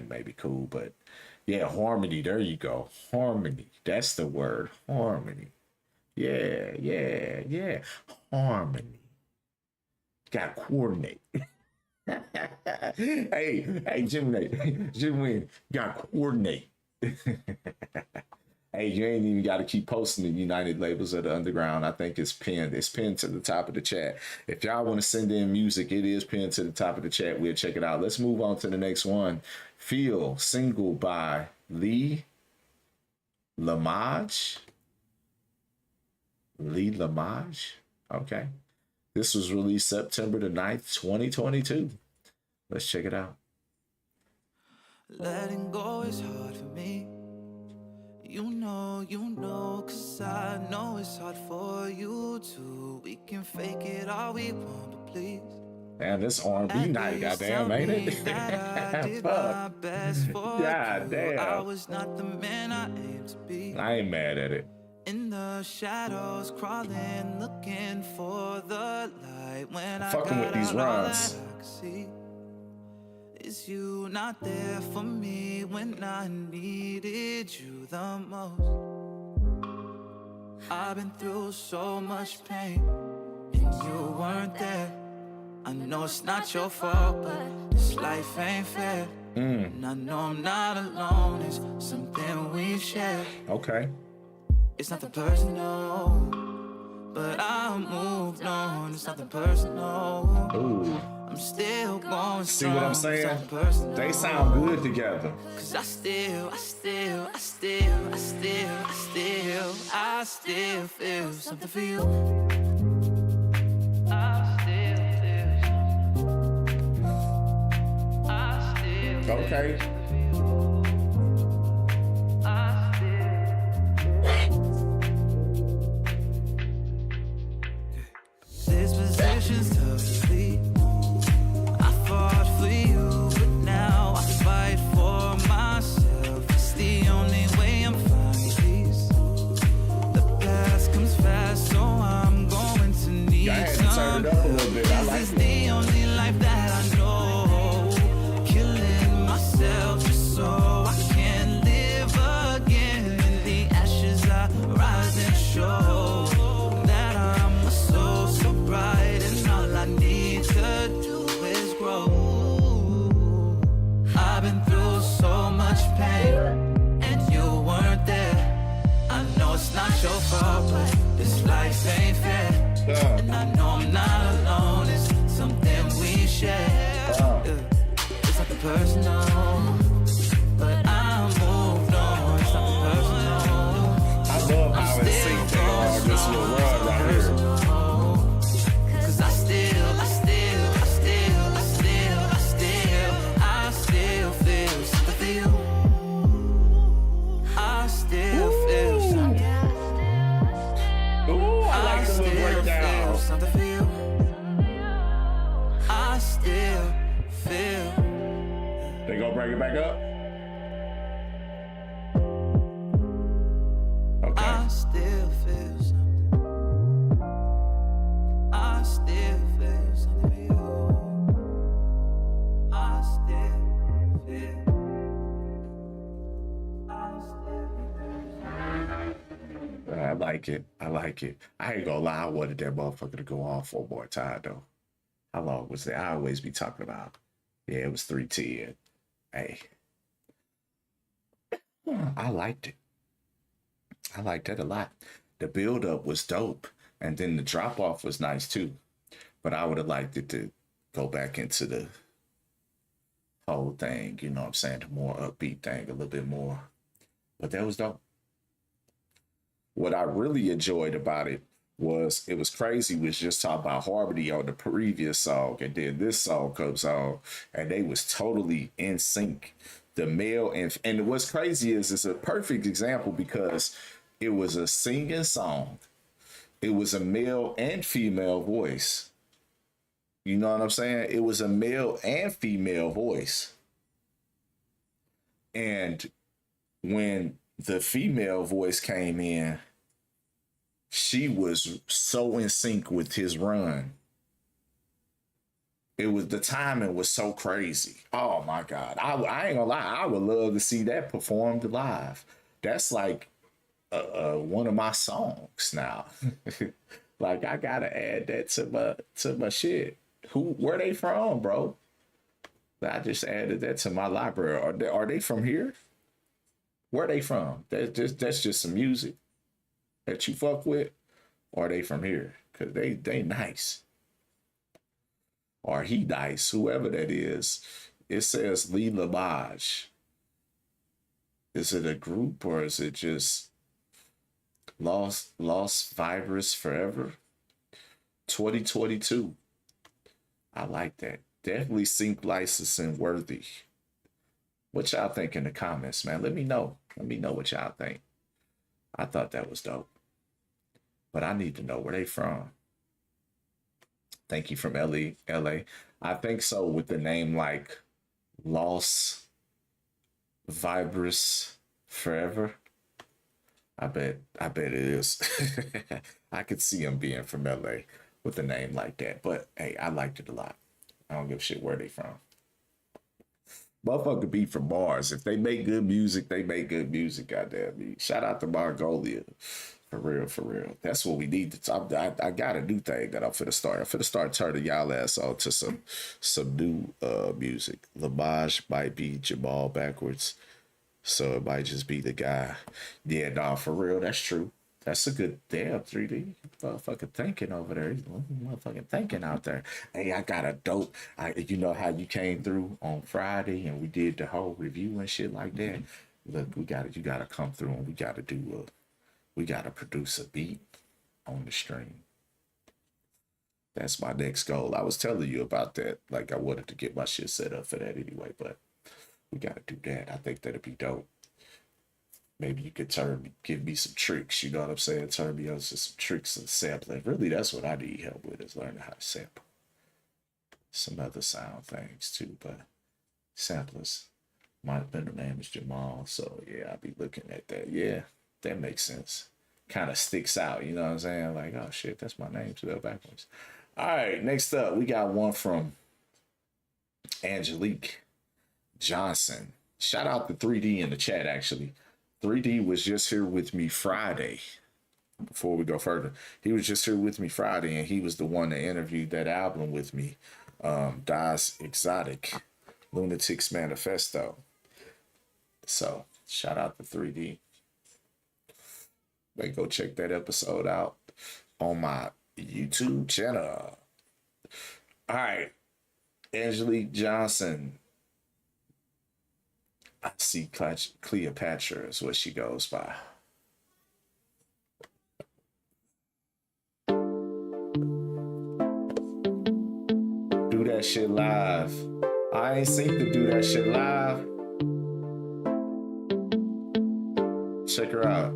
maybe cool. But yeah, harmony, there you go. Harmony. That's the word. Harmony. Yeah. Harmony. Gotta coordinate. hey, Jim Wynn, gotta coordinate. Hey, you ain't even got to keep posting the United Labels of the Underground. I think it's pinned. It's pinned to the top of the chat. If y'all want to send in music, it is pinned to the top of the chat. We'll check it out. Let's move on to the next one. Feel, single by Lee Lamage. Lee Lamage. Okay. This was released September the 9th, 2022. Let's check it out. Letting go is hard for me. You know, cause I know it's hard for you too. We can fake it all we want, but please. Man, this R&B night, goddamn, ain't it? Fuck. Goddamn. I was not the man I aimed to be. I ain't mad at it. In the shadows, crawling, looking for the light. When I Fucking with these runs. Is you not there for me when I needed you the most? I've been through so much pain, and you weren't there. I know it's not your fault, but this life ain't fair. And I know I'm not alone, it's something we share. Okay. It's nothing personal, but I moved on. It's nothing personal. Ooh. I'm still going. See what I'm saying? They sound good together. Cause I still feel something for you. Okay. This position's tough to leave. I fought for you, but now I fight for myself. It's the only way I'm finding peace. The past comes fast, so I'm going to need I had to turn it up a little bit. I like this is it. the only life that I know. Killing myself just so I can live again. In the ashes I rise and show that I'm a soul so bright, and all I need to do is grow. I've been through so much pain, and you weren't there. I know it's not your fault, but this life ain't fair. And I know I'm not alone, it's something we share. It's nothing personal, but I moved on. It's nothing personal. I love how it syncs on this little run right here. Cause I still feel something for you. I still feel something. Ooh, I like the little breakdown. Something for you. I still feel. They gonna bring it back up? Okay. I still feel something. I still feel something for you. I still feel. I like it. I like it. I ain't gonna lie, I wanted that motherfucker to go on for more time though. How long was that? I always be talking about. Yeah, it was 3:10. Hey. I liked it. I liked that a lot. The build up was dope. And then the drop off was nice too. But I would have liked it to go back into the whole thing, you know what I'm saying? The more upbeat thing, a little bit more. But that was dope. What I really enjoyed about it was crazy. We was just talking about harmony on the previous song, and then this song comes on, and they was totally in sync. The male and what's crazy is it's a perfect example because it was a singing song. It was a male and female voice. You know what I'm saying? It was a male and female voice. And when the female voice came in, she was so in sync with his run. It was, the timing was so crazy. Oh my God. I ain't gonna lie. I would love to see that performed live. That's like one of my songs now. Like, I gotta add that to my shit. Where they from, bro? I just added that to my library. Are they from here? Where they from? That's just some music that you fuck with. Or are they from here? Cause they nice. Or he nice, whoever that is. It says Lee Lamage. Is it a group or is it just Lost Vibers Forever? 2022. I like that. Definitely sync licensing worthy. What y'all think in the comments, man? Let me know. Let me know what y'all think. I thought that was dope. But I need to know where they from. Thank you from LA. I think so, with the name like Lost Vibers Forever. I bet it is. I could see him being from LA with a name like that. But hey, I liked it a lot. I don't give a shit where they from. Motherfucker be from bars. If they make good music, they make good music. Goddamn me. Shout out to Margolia. For real, for real. That's what we need to talk. I got a new thing that I'm finna start. I'm finna start turning y'all ass on to some new music. Lamage might be Jamal backwards. So it might just be the guy. Yeah, nah, for real, that's true. That's a good damn 3D. Motherfucking thinking over there. Motherfucking thinking out there. Hey, I got a dope. You know how you came through on Friday and we did the whole review and shit like that? Look, you gotta come through and we gotta produce a beat on the stream. That's my next goal. I was telling you about that. Like, I wanted to get my shit set up for that anyway, but we gotta do that. I think that'd be dope. Maybe you could give me some tricks, you know what I'm saying? Turn me on to some tricks and sampling. Really, that's what I need help with, is learning how to sample. Some other sound things too, but samplers. My middle name is Jamal, so yeah, I'll be looking at that. Yeah, that makes sense. Kind of sticks out, you know what I'm saying? Like, oh shit, that's my name spelled backwards. All right, next up, we got one from Angelique Johnson. Shout out to 3D in the chat, actually. 3D was just here with me Friday. Before we go further, he was just here with me Friday, and he was the one that interviewed that album with me, Das Exotic, Lunatics Manifesto. So, shout out to 3D. Go check that episode out on my YouTube channel. All right, Angelique Johnson. I see Cleopatra is what she goes by. Do that shit live. I ain't seen to do that shit live. Check her out.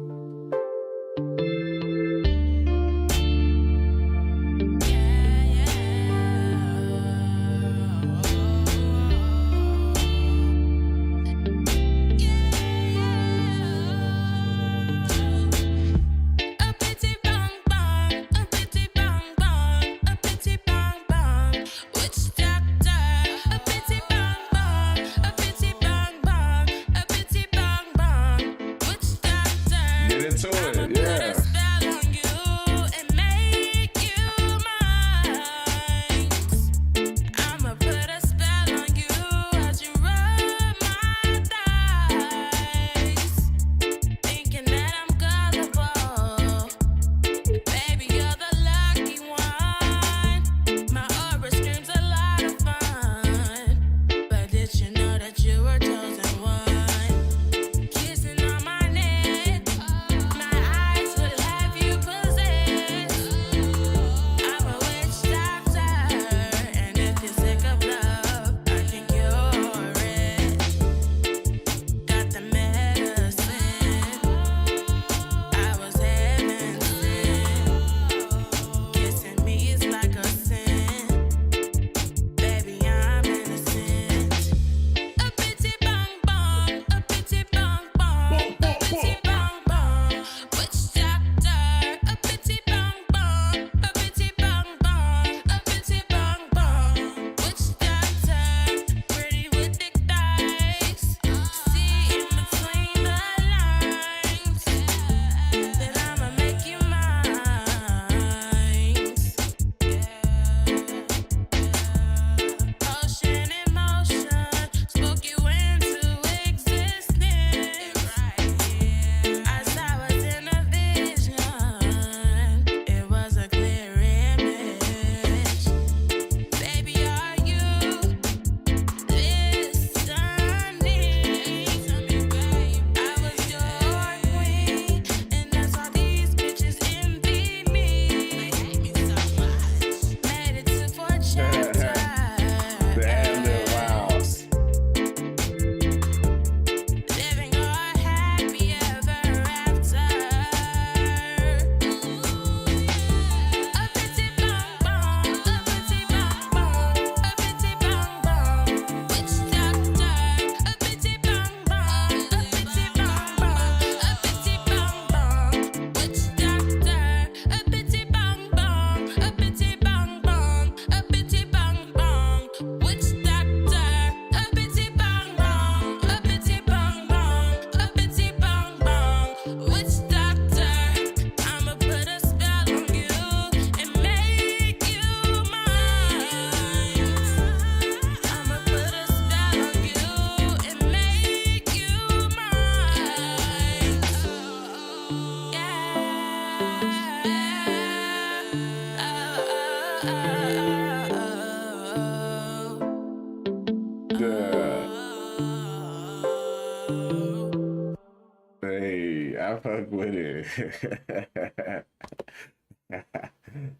I fuck with it.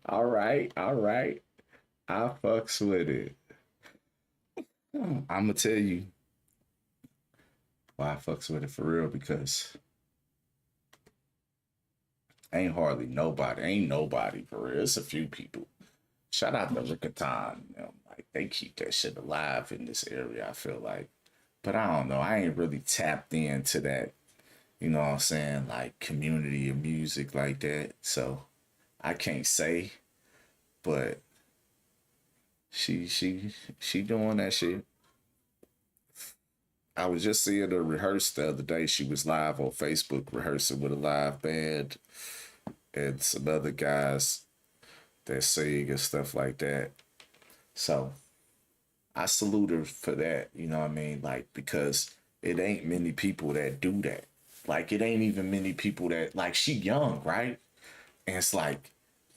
All right, all right. I fucks with it. I'm gonna tell you why I fucks with it for real, because ain't hardly nobody, ain't nobody for real. It's a few people. Shout out to Rickathon. You know, like they keep that shit alive in this area, I feel like. But I don't know. I ain't really tapped into that, you know what I'm saying, like community of music like that. So I can't say, but she doing that shit. I was just seeing her rehearse the other day. She was live on Facebook rehearsing with a live band and some other guys that sing and stuff like that. So I salute her for that, you know what I mean? Like, because it ain't many people that do that. Like, it ain't even many people that, like, she young, right? And it's like,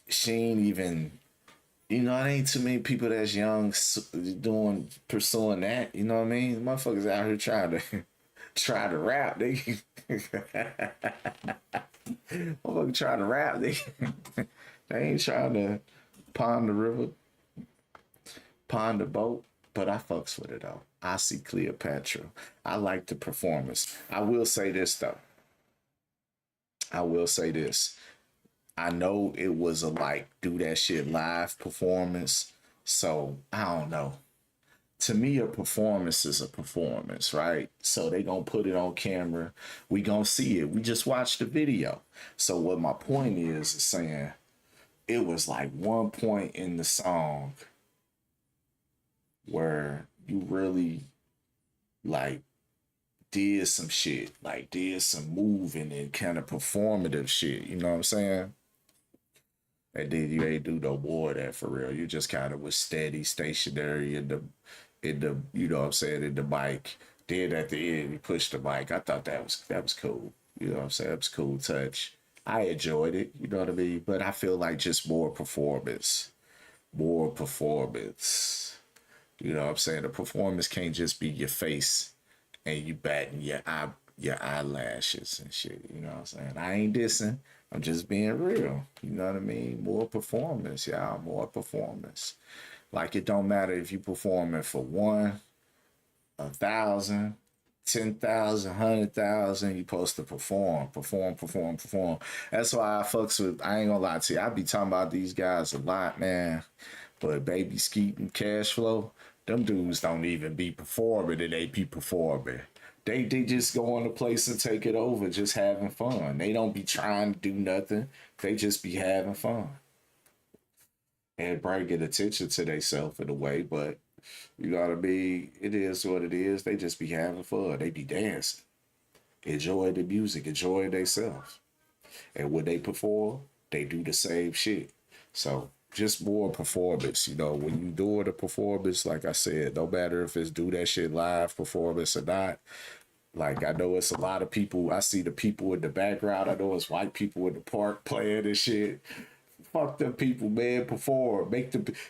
she ain't even, you know, it ain't too many people that's young pursuing that, you know what I mean? Motherfuckers out here trying to rap, they motherfuckers trying to rap, they ain't trying to pond the river, pond the boat. But I fucks with it though. I see Cleopatra. I like the performance. I will say this though. I know it was a like do that shit live performance. So I don't know. To me, a performance is a performance, right? So they gonna put it on camera. We gonna see it. We just watched the video. So what my point is saying, it was like one point in the song where you really like did some shit, like did some moving and kind of performative shit, you know what I'm saying? And then you ain't do no more of that for real. You just kind of was steady, stationary in the you know what I'm saying, in the mic. Then at the end you pushed the mic. I thought that was cool. You know what I'm saying? That was a cool touch. I enjoyed it, you know what I mean? But I feel like just more performance. You know what I'm saying? The performance can't just be your face and you batting your eyelashes and shit. You know what I'm saying? I ain't dissing. I'm just being real. You know what I mean? More performance, y'all. More performance. Like, it don't matter if you performing for 1, 1,000, 10,000, 100,000. You supposed to perform. That's why I fucks with. I ain't gonna lie to you. I be talking about these guys a lot, man. But Baby Skeet and Cash Flow, them dudes don't even be performing, and they be performing. They just go on the place and take it over, just having fun. They don't be trying to do nothing. They just be having fun. And bringing attention to themselves in a way, but you gotta be, it is what it is. They just be having fun. They be dancing. Enjoy the music, enjoy themselves. And when they perform, they do the same shit. So just more performance, you know, when you doing a performance, like I said, no matter if it's do that shit live performance or not. Like, I know it's a lot of people. I see the people in the background. I know it's white people in the park playing this shit. Fuck them people, man. Perform.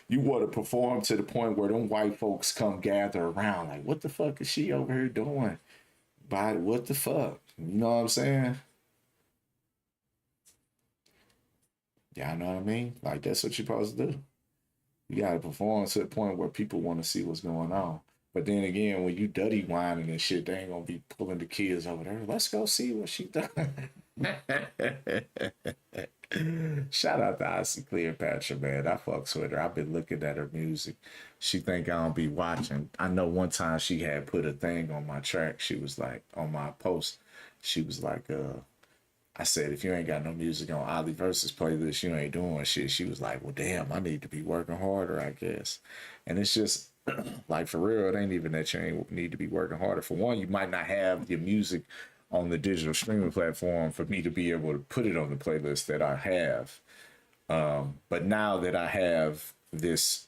You want to perform to the point where them white folks come gather around. Like, what the fuck is she over here doing? What the fuck? You know what I'm saying? Y'all know what I mean? Like, that's what you're supposed to do. You gotta perform to the point where people want to see what's going on. But then again, when you dirty whining and shit, they ain't gonna be pulling the kids over there. Let's go see what she done. Shout out to Icy Cleopatra, man. I fucks with her. I've been looking at her music. She think I don't be watching. I know one time she had put a thing on my track. She was like, on my post, she was like, I said, if you ain't got no music on Ali Versus playlist, you ain't doing shit. She was like, well, damn, I need to be working harder, I guess. And it's just, like, for real, it ain't even that you ain't need to be working harder. For one, you might not have your music on the digital streaming platform for me to be able to put it on the playlist that I have. But now that I have this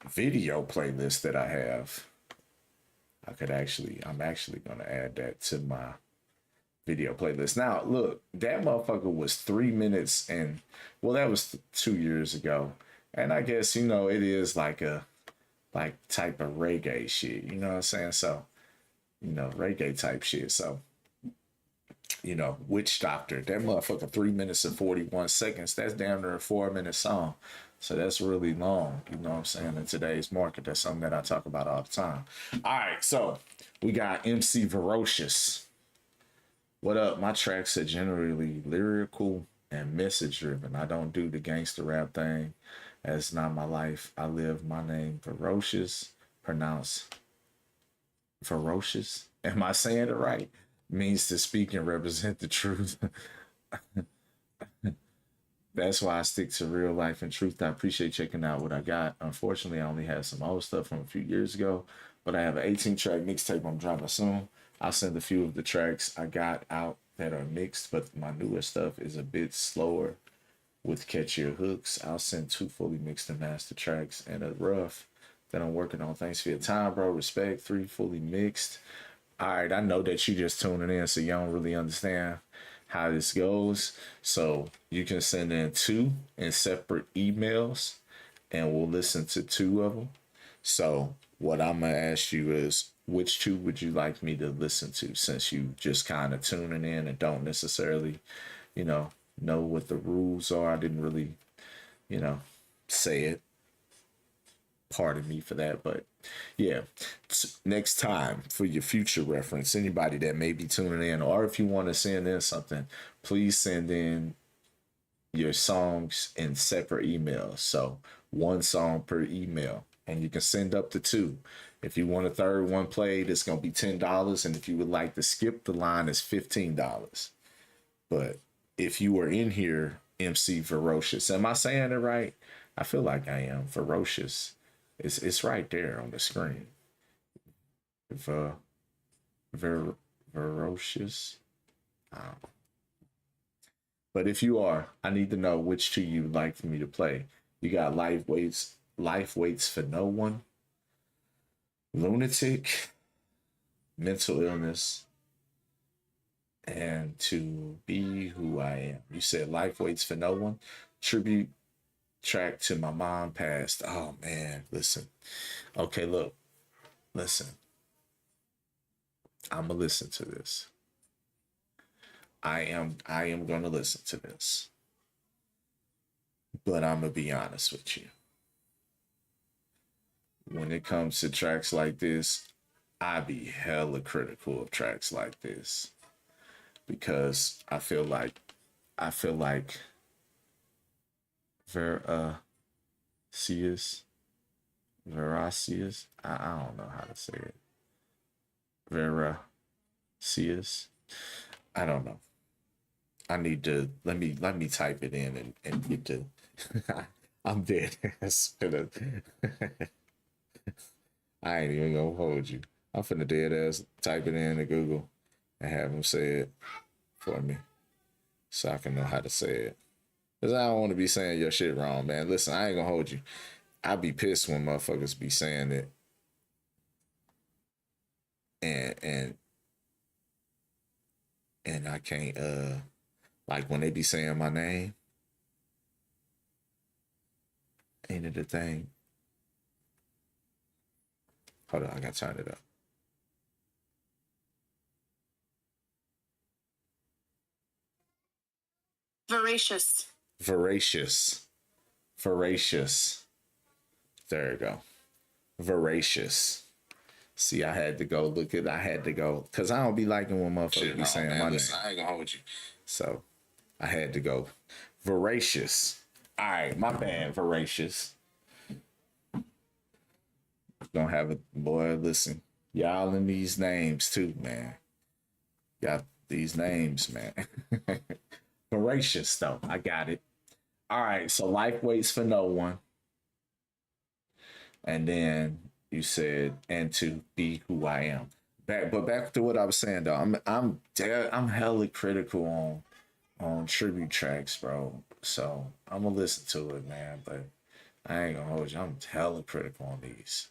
video playlist that I have, I'm actually going to add that to my video playlist. Now, look, that motherfucker was 3 minutes and, well, that was 2 years ago. And I guess, you know, it is like a, type of reggae shit, you know what I'm saying? So, you know, reggae type shit. So you know, Witch Doctor. That motherfucker 3 minutes and 41 seconds. That's damn near a 4-minute song. So that's really long, you know what I'm saying, in today's market. That's something that I talk about all the time. All right, so we got MC Ferocious. What up? My tracks are generally lyrical and message driven. I don't do the gangster rap thing. That's not my life. I live my name Ferocious, pronounced ferocious. Am I saying it right? Means to speak and represent the truth. That's why I stick to real life and truth. I appreciate checking out what I got. Unfortunately, I only have some old stuff from a few years ago, but I have an 18-track mixtape I'm dropping soon. I'll send a few of the tracks I got out that are mixed, but my newer stuff is a bit slower with catchier hooks. I'll send 2 fully mixed and mastered tracks and a rough that I'm working on. Thanks for your time, bro. Respect. 3 fully mixed. All right, I know that you just tuning in, so you don't really understand how this goes. So you can send in 2 in separate emails and we'll listen to 2 of them. So what I'm gonna ask you is, which 2 would you like me to listen to, since you just kind of tuning in and don't necessarily, you know what the rules are. I didn't really, say it. Pardon me for that, but yeah, next time, for your future reference, anybody that may be tuning in, or if you want to send in something, please send in your songs in separate emails. So 1 song per email, and you can send up to 2. If you want a third one played, it's going to be $10. And if you would like to skip the line, it's $15. But if you are in here, MC Ferocious, am I saying it right? I feel like I am. Ferocious. It's right there on the screen. Ferocious. But if you are, I need to know which 2 you would like for me to play. You got Life Waits for No One, Lunatic, Mental Illness, and To Be Who I Am. You said Life Waits for No One. Tribute track to my mom passed. Oh man, listen. Okay, look. Listen. I'm gonna listen to this. I am gonna listen to this. But I'm gonna be honest with you. When it comes to tracks like this, I be hella critical of tracks like this, because I feel like Veracious. I don't know how to say it. Veracious. I don't know. I need to let me type it in and get to. I'm dead. I ain't even gonna hold you. I'm finna dead ass type it in to Google and have him say it for me, so I can know how to say it. Cause I don't want to be saying your shit wrong, man. Listen, I ain't gonna hold you. I be pissed when motherfuckers be saying it, and I can't like when they be saying my name. Ain't it a thing? Hold on, I gotta turn it up. Voracious. There you go. Voracious. See, I had to go because I don't be liking when motherfuckers be saying my name. I ain't gonna hold you. So I had to go. Voracious. All right, my bad, Voracious. Gonna have a boy, listen. Y'all in these names too, man. Got these names, man. Voracious though. I got it. All right, so Life Waits for No One. And then you said, and To Be Who I Am. Back to what I was saying though. I'm hella critical on tribute tracks, bro. So I'm gonna listen to it, man. But I ain't gonna hold you. I'm hella critical on these.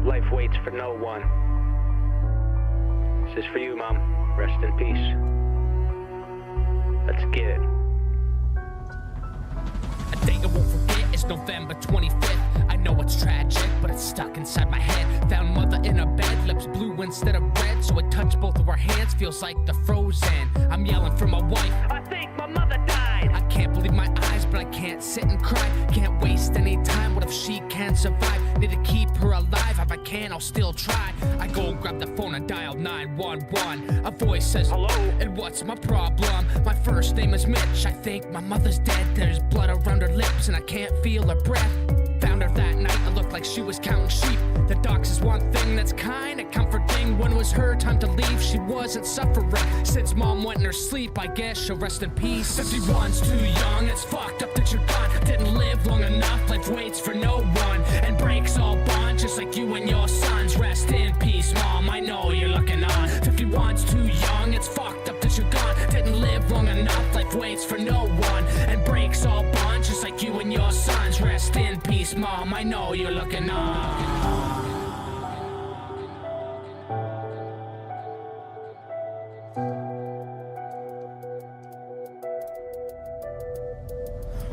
Life waits for no one. This is for you, Mom. Rest in peace. Let's get it. November 25th. I know it's tragic, but it's stuck inside my head. Found mother in her bed, lips blue instead of red. So it touched both of our hands, feels like the frozen. I'm yelling for my wife, I think my mother died. I can't believe my eyes, but I can't sit and cry. Can't waste any time, what if she can't survive? Need to keep her alive, if I can, I'll still try. I go grab the phone and dial 911. A voice says, hello, and what's my problem? My first name is Mitch, I think my mother's dead. There's blood around her lips and I can't feel her breath. Found her that night, it looked like she was counting sheep. The docs is one thing that's kinda comforting. When it was her time to leave, she wasn't suffering. Since mom went in her sleep, I guess she'll rest in peace. 51's too young, it's fucked up that you're gone. Didn't live long enough, life waits for no one. And breaks all bonds, just like you and your sons. Rest in peace, mom, I know you're looking on. 51's too young, it's fucked up that you're gone. Didn't live long enough, life waits for no one. And breaks all bonds, just like you and your sons. Rest in peace, mom, I know you're looking on.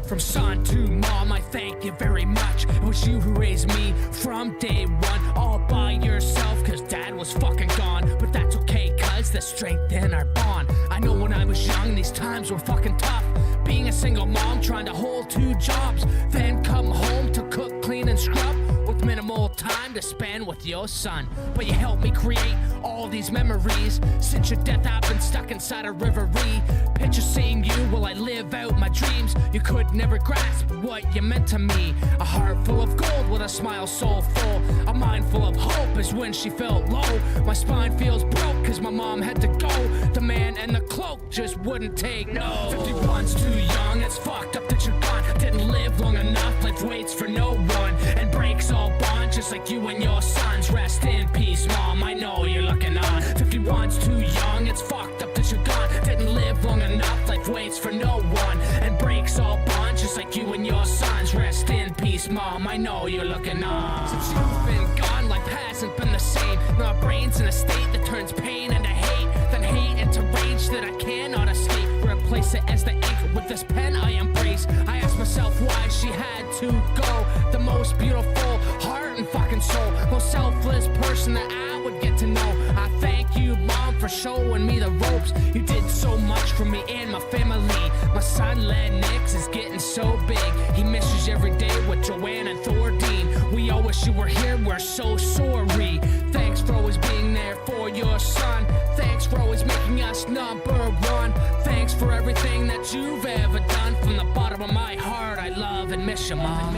From son to mom, I thank you very much. It was you who raised me from day one, all by yourself, cause dad was fucking gone. But that's okay, cause there's strength in our bond. I know when I was young, these times were fucking tough. Being a single mom, trying to hold 2 jobs, then come home to cook, clean, and scrub, with minimal time to spend with your son. But you helped me create all these memories. Since your death, I've been stuck inside a reverie. Picture seeing you while I live out my dreams. You could never grasp what you meant to me. A heart full of gold with a smile so full. A mind full of hope is when she felt low. My spine feels broke cause my mom had to go. The man in the cloak just wouldn't take no. 51's too young, it's fucked up that you're gone. Didn't live long enough, life waits for no one. And breaks all bonds just like you and your sons. Rest in peace, mom, I know you're looking on. 51's too young, it's fucked up that you're gone. Didn't live long enough, life waits for no one. And breaks all bonds just like you and your sons. Rest in peace, mom, I know you're looking on. Since you've been gone, life hasn't been the same. Now our brain's in a state that turns pain into hate, then hate into rage that I cannot escape. Replace it as the ink with this pen I embrace. I ask myself why she had to go. The most beautiful heart and fucking soul, most selfless person that I would get to know. I thank you, mom, for showing me the ropes. You did so much for me and my family. My son Lennox is getting so big. He misses you every day with Joanne and Thordine. We all wish you were here, we're so sorry. Thanks for always being there for your son. Thanks for always making us number one. Thanks for everything that you've ever done. From the bottom of my heart, I love and miss you, mom.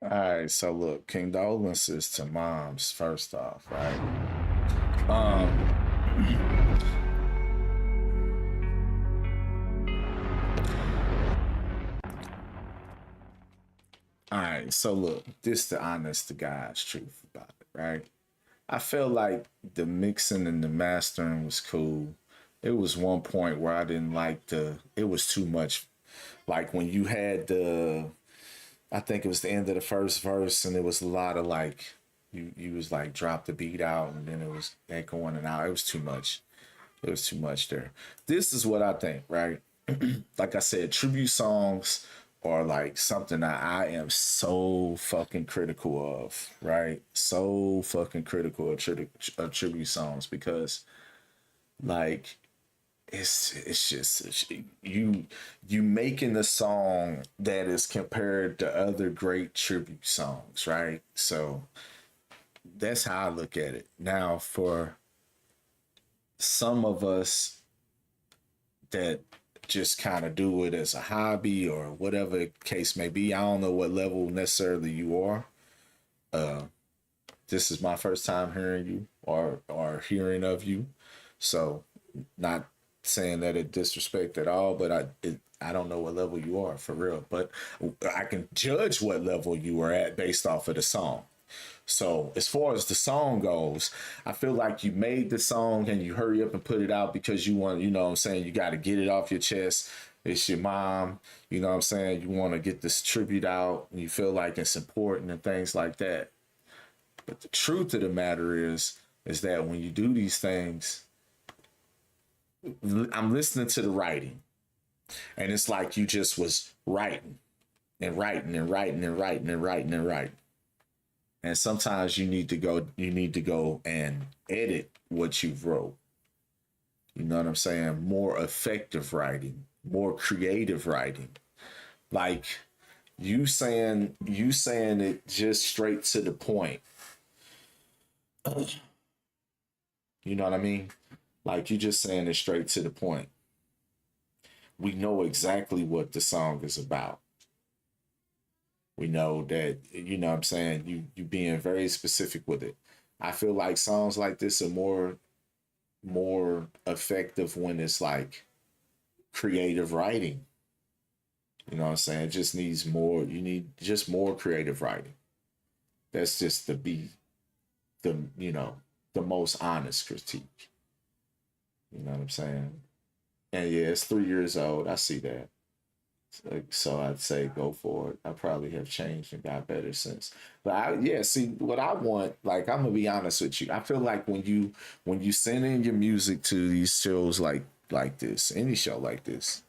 All right, so look, condolences to moms first off, right? All right, so look, this the honest to God's truth about it, right? I feel like the mixing and the mastering was cool. It was one point where I didn't like it was too much. Like when you had I think it was the end of the first verse and it was a lot of like, you was like drop the beat out and then it was echoing and out. It was too much. It was too much there. This is what I think, right? Like I said, tribute songs are like something that I am so fucking critical of, right? So fucking critical of tribute songs because like it's just you making a song that is compared to other great tribute songs, right? So that's how I look at it. Now for some of us that just kind of do it as a hobby or whatever the case may be, I don't know what level necessarily you are. This is my first time hearing you or hearing of you, so not saying that it disrespect at all, but I don't know what level you are for real, but I can judge what level you are at based off of the song, So as far as the song goes, I feel like you made the song and you hurry up and put it out because you want, you know what I'm saying, you got to get it off your chest. It's your mom, you know what I'm saying? You want to get this tribute out and you feel like it's important and things like that. But the truth of the matter is that when you do these things, I'm listening to the writing and it's like you just was writing and writing and writing and writing and writing and writing. And sometimes you need to go and edit what you've wrote. You know what I'm saying? More effective writing, more creative writing. Like you saying it just straight to the point. You know what I mean? Like you just saying it straight to the point. We know exactly what the song is about. We know that, you know what I'm saying, you being very specific with it. I feel like songs like this are more effective when it's like creative writing. You know what I'm saying? It just needs more, you need just more creative writing. That's just the most honest critique. You know what I'm saying? And yeah, it's 3 years old. I see that. So I'd say go for it. I probably have changed and got better since. But see what I want, like I'm gonna be honest with you. I feel like when you send in your music to these shows like this, any show like this,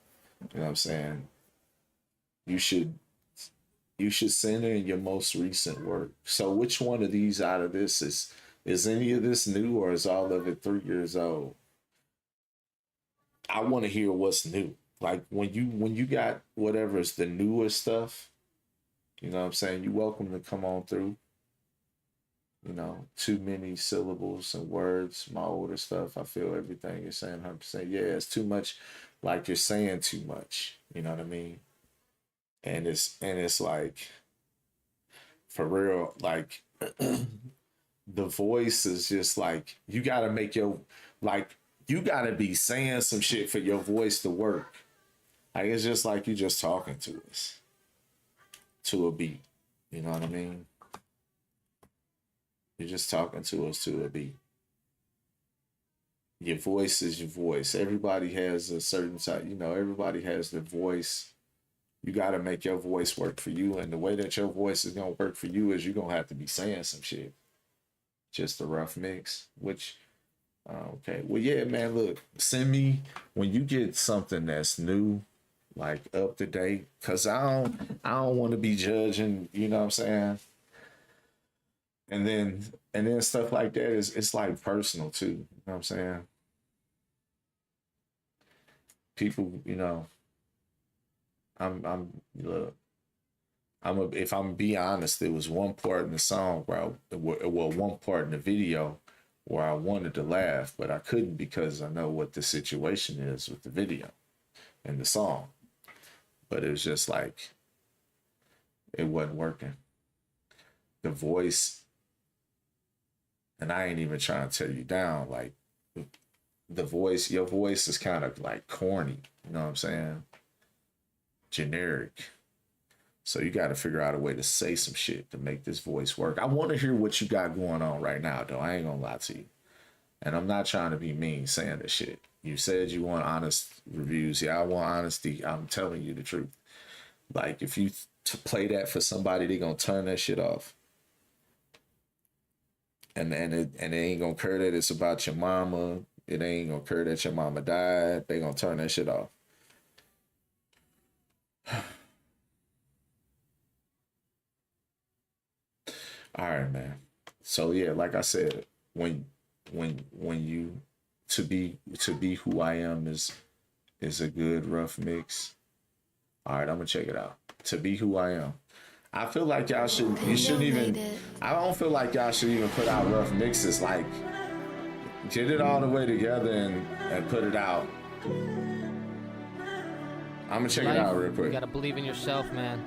you know what I'm saying? You should send in your most recent work. So which one of these out of this is any of this new or is all of it 3 years old? I want to hear what's new. Like when you got whatever's the newest stuff, you know what I'm saying? You're welcome to come on through. You know, too many syllables and words, my older stuff. I feel everything you're saying 100%. Yeah, it's too much. Like you're saying too much. You know what I mean? And it's like, for real, like the voice is just like, you got to make you got to be saying some shit for your voice to work. Like, it's just like you just talking to us to a beat. You know what I mean? You're just talking to us to a beat. Your voice is your voice. Everybody has a certain type, everybody has their voice. You got to make your voice work for you. And the way that your voice is going to work for you is you're going to have to be saying some shit. Just a rough mix, which... okay. Well, yeah, man, look, send me when you get something that's new, like up to date, because I don't want to be judging, you know what I'm saying? And then stuff like that it's like personal too, you know what I'm saying? People, if I'm be honest, there was one part in the song one part in the video where I wanted to laugh, but I couldn't because I know what the situation is with the video and the song. But it was just like, it wasn't working. The voice, and I ain't even trying to tear you down, like the voice, your voice is kind of like corny, you know what I'm saying? Generic. So you got to figure out a way to say some shit to make this voice work. I want to hear what you got going on right now, though. I ain't going to lie to you. And I'm not trying to be mean saying this shit. You said you want honest reviews. Yeah, I want honesty. I'm telling you the truth. Like, if you play that for somebody, they're going to turn that shit off. And it ain't going to care that it's about your mama. It ain't going to care that your mama died. They going to turn that shit off. All right, man. So yeah, like I said, when you to be who I am is a good rough mix. All right, I'm gonna check it out. To be who I am. I feel like y'all shouldn't even. I don't feel like y'all should even put out rough mixes. Like, get it all the way together and put it out. I'm gonna check it out real quick. You gotta believe in yourself, man.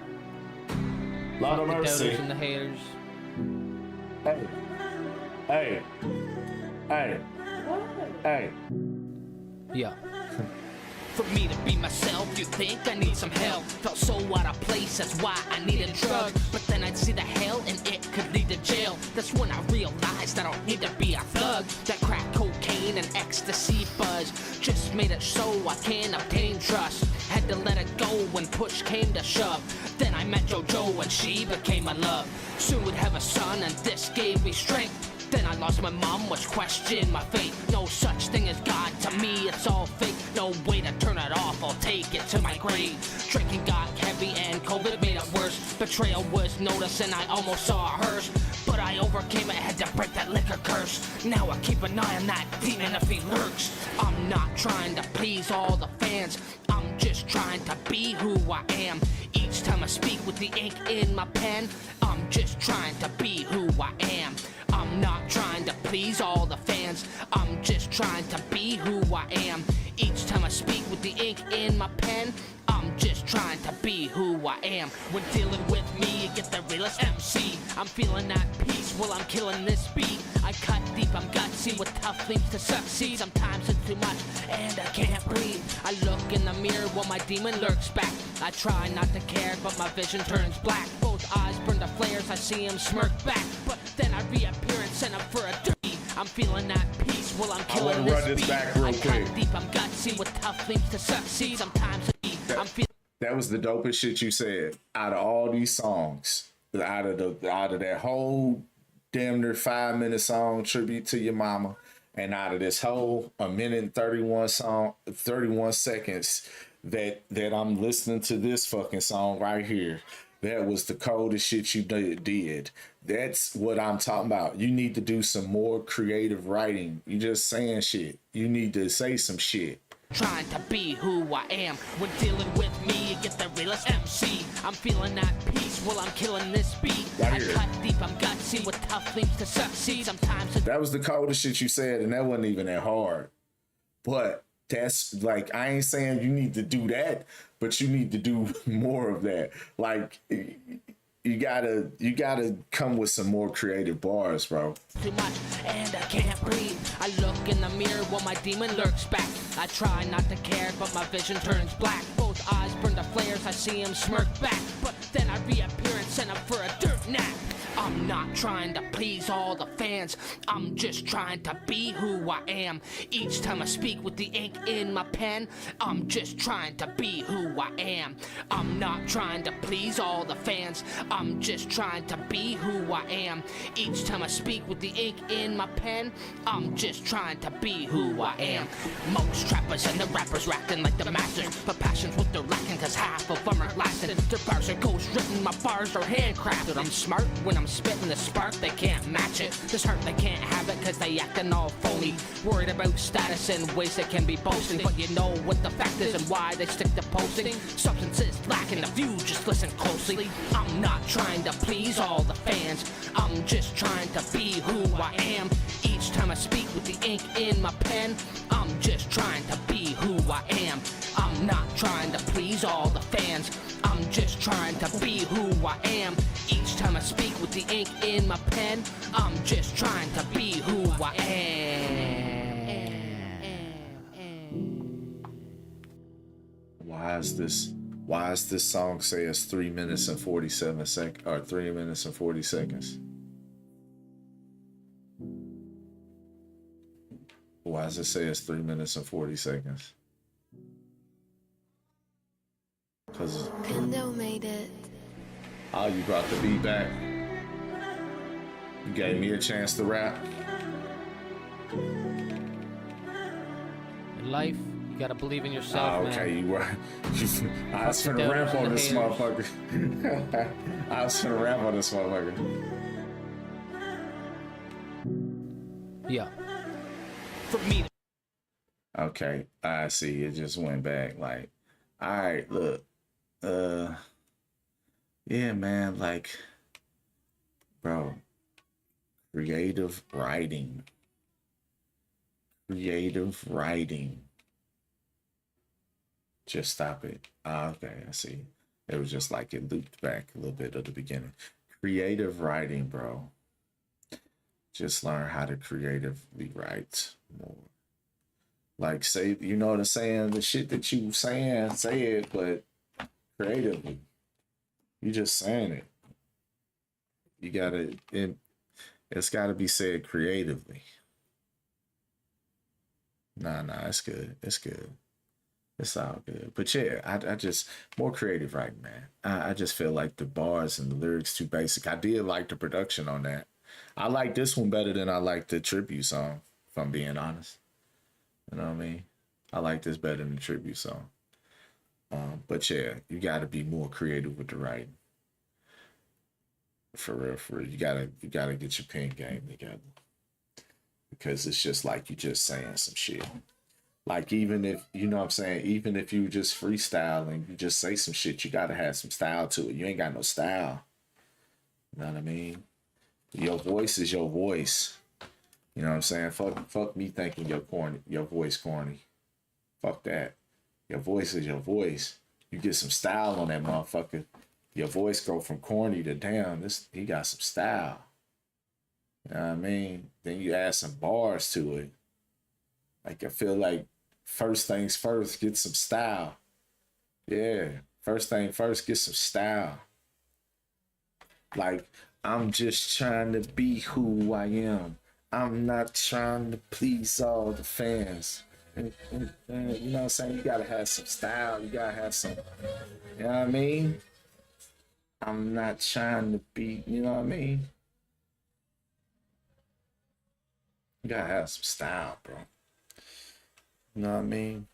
Lot of mercy. The doubters and the haters. Hey. Yeah. For me to be myself, you think I need some help. Felt so out of place, that's why I needed drugs. But then I'd see the hell and it could lead to jail. That's when I realized I don't need to be a thug. That crack cocaine and ecstasy buzz just made it so I can't obtain trust. Had to let it go when push came to shove. Then I met JoJo and she became my love. Soon would have a son and this gave me strength. Then I lost my mom, which questioned my fate. No such thing as God, to me it's all fake. No way to turn it off, I'll take it to my grave. Drinking got heavy and COVID made it worse. Betrayal was noticed and I almost saw a hearse. But I overcame it, had to break that liquor curse. Now I keep an eye on that demon if he lurks. I'm not trying to please all the fans. I'm just trying to be who I am. Each time I speak with the ink in my pen, I'm just trying to be who I am. I'm not trying to please all the fans. I'm just trying to be who I am. Each time I speak with the ink in my pen, I'm just trying to be who I am. When dealing with me, you get the realest MC. I'm feeling at peace while I'm killing this beat. I cut deep, I'm gutsy with tough things to succeed. Sometimes it's too much and I can't breathe. I look in the mirror while my demon lurks back. I try not to care, but my vision turns black. Both eyes burn to flares, I see him smirk back. But then I reappear and send him for a dirty. I'm feeling at peace while I'm killing this beat. Back real I quick. cut deep, I'm gutsy with tough things to succeed. Sometimes I'm feeling. That was the dopest shit you said. Out of all these songs, out of that whole damn near 5-minute song tribute to your mama, and out of this whole 1 minute and 31 seconds that I'm listening to this fucking song right here, that was the coldest shit you did. That's what I'm talking about. You need to do some more creative writing. You just saying shit. You need to say some shit. Trying to be who I am. When dealing with me, you get the realest MC. I'm feeling at peace while I'm killing this beat. I cut deep, I'm gutsy with tough things to succeed. Sometimes that was the coldest shit you said, and that wasn't even that hard. But that's like, I ain't saying you need to do that, but you need to do more of that. Like, you gotta come with some more creative bars, bro. Too much and I can't breathe. I look in the mirror while my demon lurks back. I try not to care, but my vision turns black. Both eyes burn to flares, I see him smirk back. But then I reappear and send him for a dirt nap. I'm not trying to please all the fans. I'm just trying to be who I am. Each time I speak with the ink in my pen, I'm just trying to be who I am. I'm not trying to please all the fans. I'm just trying to be who I am. Each time I speak with the ink in my pen, I'm just trying to be who I am. Most trappers and the rappers rapping like the masters, but passions what they're lacking, cause half of them aren't lasting. Their bars are ghost written, my bars are handcrafted. I'm smart when I'm spitting the spark, they can't match it. This hurt, they can't have it cause they acting all phony. Worried about status and ways they can be boasting, but you know what the fact is and why they stick to posting. Substance is lacking, the view, just listen closely. I'm not trying to please all the fans. I'm just trying to be who I am. Each time I speak with the ink in my pen, I'm just trying to be who I am. I'm not trying to please all the fans. I'm just trying to be who I am. Each time I speak with the ink in my pen, I'm just trying to be who I am. Why is this song say it's 3 minutes and 47 seconds, or 3 minutes and 40 seconds? Why does it say it's 3 minutes and 40 seconds? Cause Kendall made it. oh, you brought the beat back. You gave me a chance to rap. In life, you gotta believe in yourself, okay, man. you were. I was Fuck the finna rap doubters on and the this haters. motherfucker. I was finna rap on this motherfucker. Yeah. For me. Okay, I see. It just went back. Like, all right, look. Yeah, man, like, bro, creative writing. Just stop it. Okay, I see. It was just like it looped back a little bit at the beginning. Creative writing, bro. Just learn how to creatively write more. Like, say, you know what I'm saying? The shit that you saying, say it, but creatively. You just saying it. You gotta, it's gotta be said creatively. Nah, it's good. It's good. It's all good. But yeah, I just, more creative writing, man. I just feel like the bars and the lyrics too basic. I did like the production on that. I like this one better than I like the tribute song, if I'm being honest. You know what I mean? I like this better than the tribute song. But yeah, you gotta be more creative with the writing. For real. You gotta get your pen game together. Because it's just like you just saying some shit. Like, even if, you know what I'm saying, even if you just freestyling, you just say some shit, you gotta have some style to it. You ain't got no style. You know what I mean? Your voice is your voice. You know what I'm saying? Fuck me thinking your voice corny. Fuck that. Your voice is your voice. You get some style on that motherfucker. Your voice go from corny to damn, he got some style. You know what I mean? Then you add some bars to it. Like, I feel like first things first, get some style. Yeah, first thing first, get some style. Like, I'm just trying to be who I am. I'm not trying to please all the fans. And, you know what I'm saying? You gotta have some style. You gotta have some, you know what I mean? I'm not trying to be, you know what I mean? You gotta have some style, bro. You know what I mean?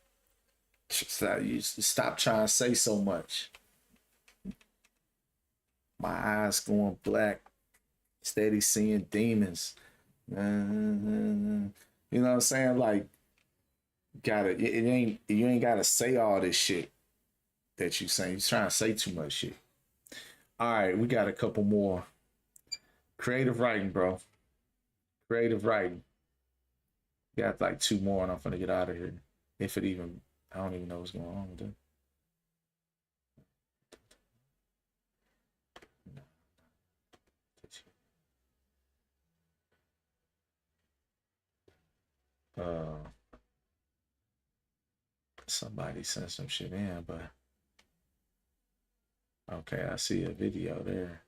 You stop trying to say so much. My eyes going black, steady seeing demons. You know what I'm saying? Like, you ain't gotta say all this shit that you saying. You're trying to say too much shit. All right, we got a couple more. Creative writing, bro. Creative writing. Got like two more, and I'm gonna get out of here. If it even, I don't even know what's going on with it. Somebody sent some shit in, but okay, I see a video there.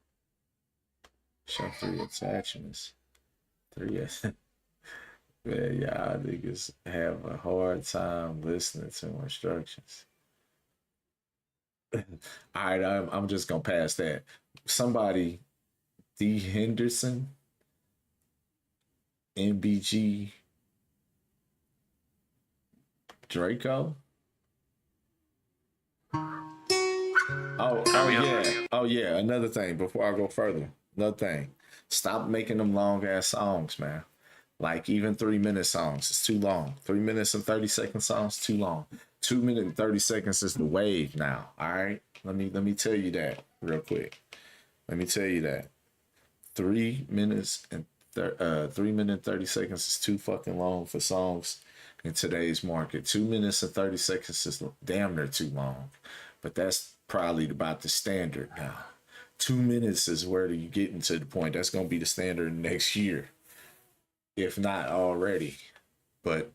Show 3 attachments. 3. Man, y'all niggas have a hard time listening to instructions. All right, I'm just gonna pass that. Somebody, D. Henderson, MBG, Draco. Oh yeah. Another thing before I go further. Another thing. Stop making them long ass songs, man. Like, even 3-minute songs, it's too long. 3 minutes and 30 second songs, too long. 2 minutes and 30 seconds is the wave now. All right. Let me tell you that real quick. Let me tell you that 3 minutes and 3 minutes 30 seconds is too fucking long for songs in today's market. 2 minutes and 30 seconds is damn near too long, but that's probably about the standard now. 2 minutes is where you getting to the point. That's gonna be the standard next year, if not already. But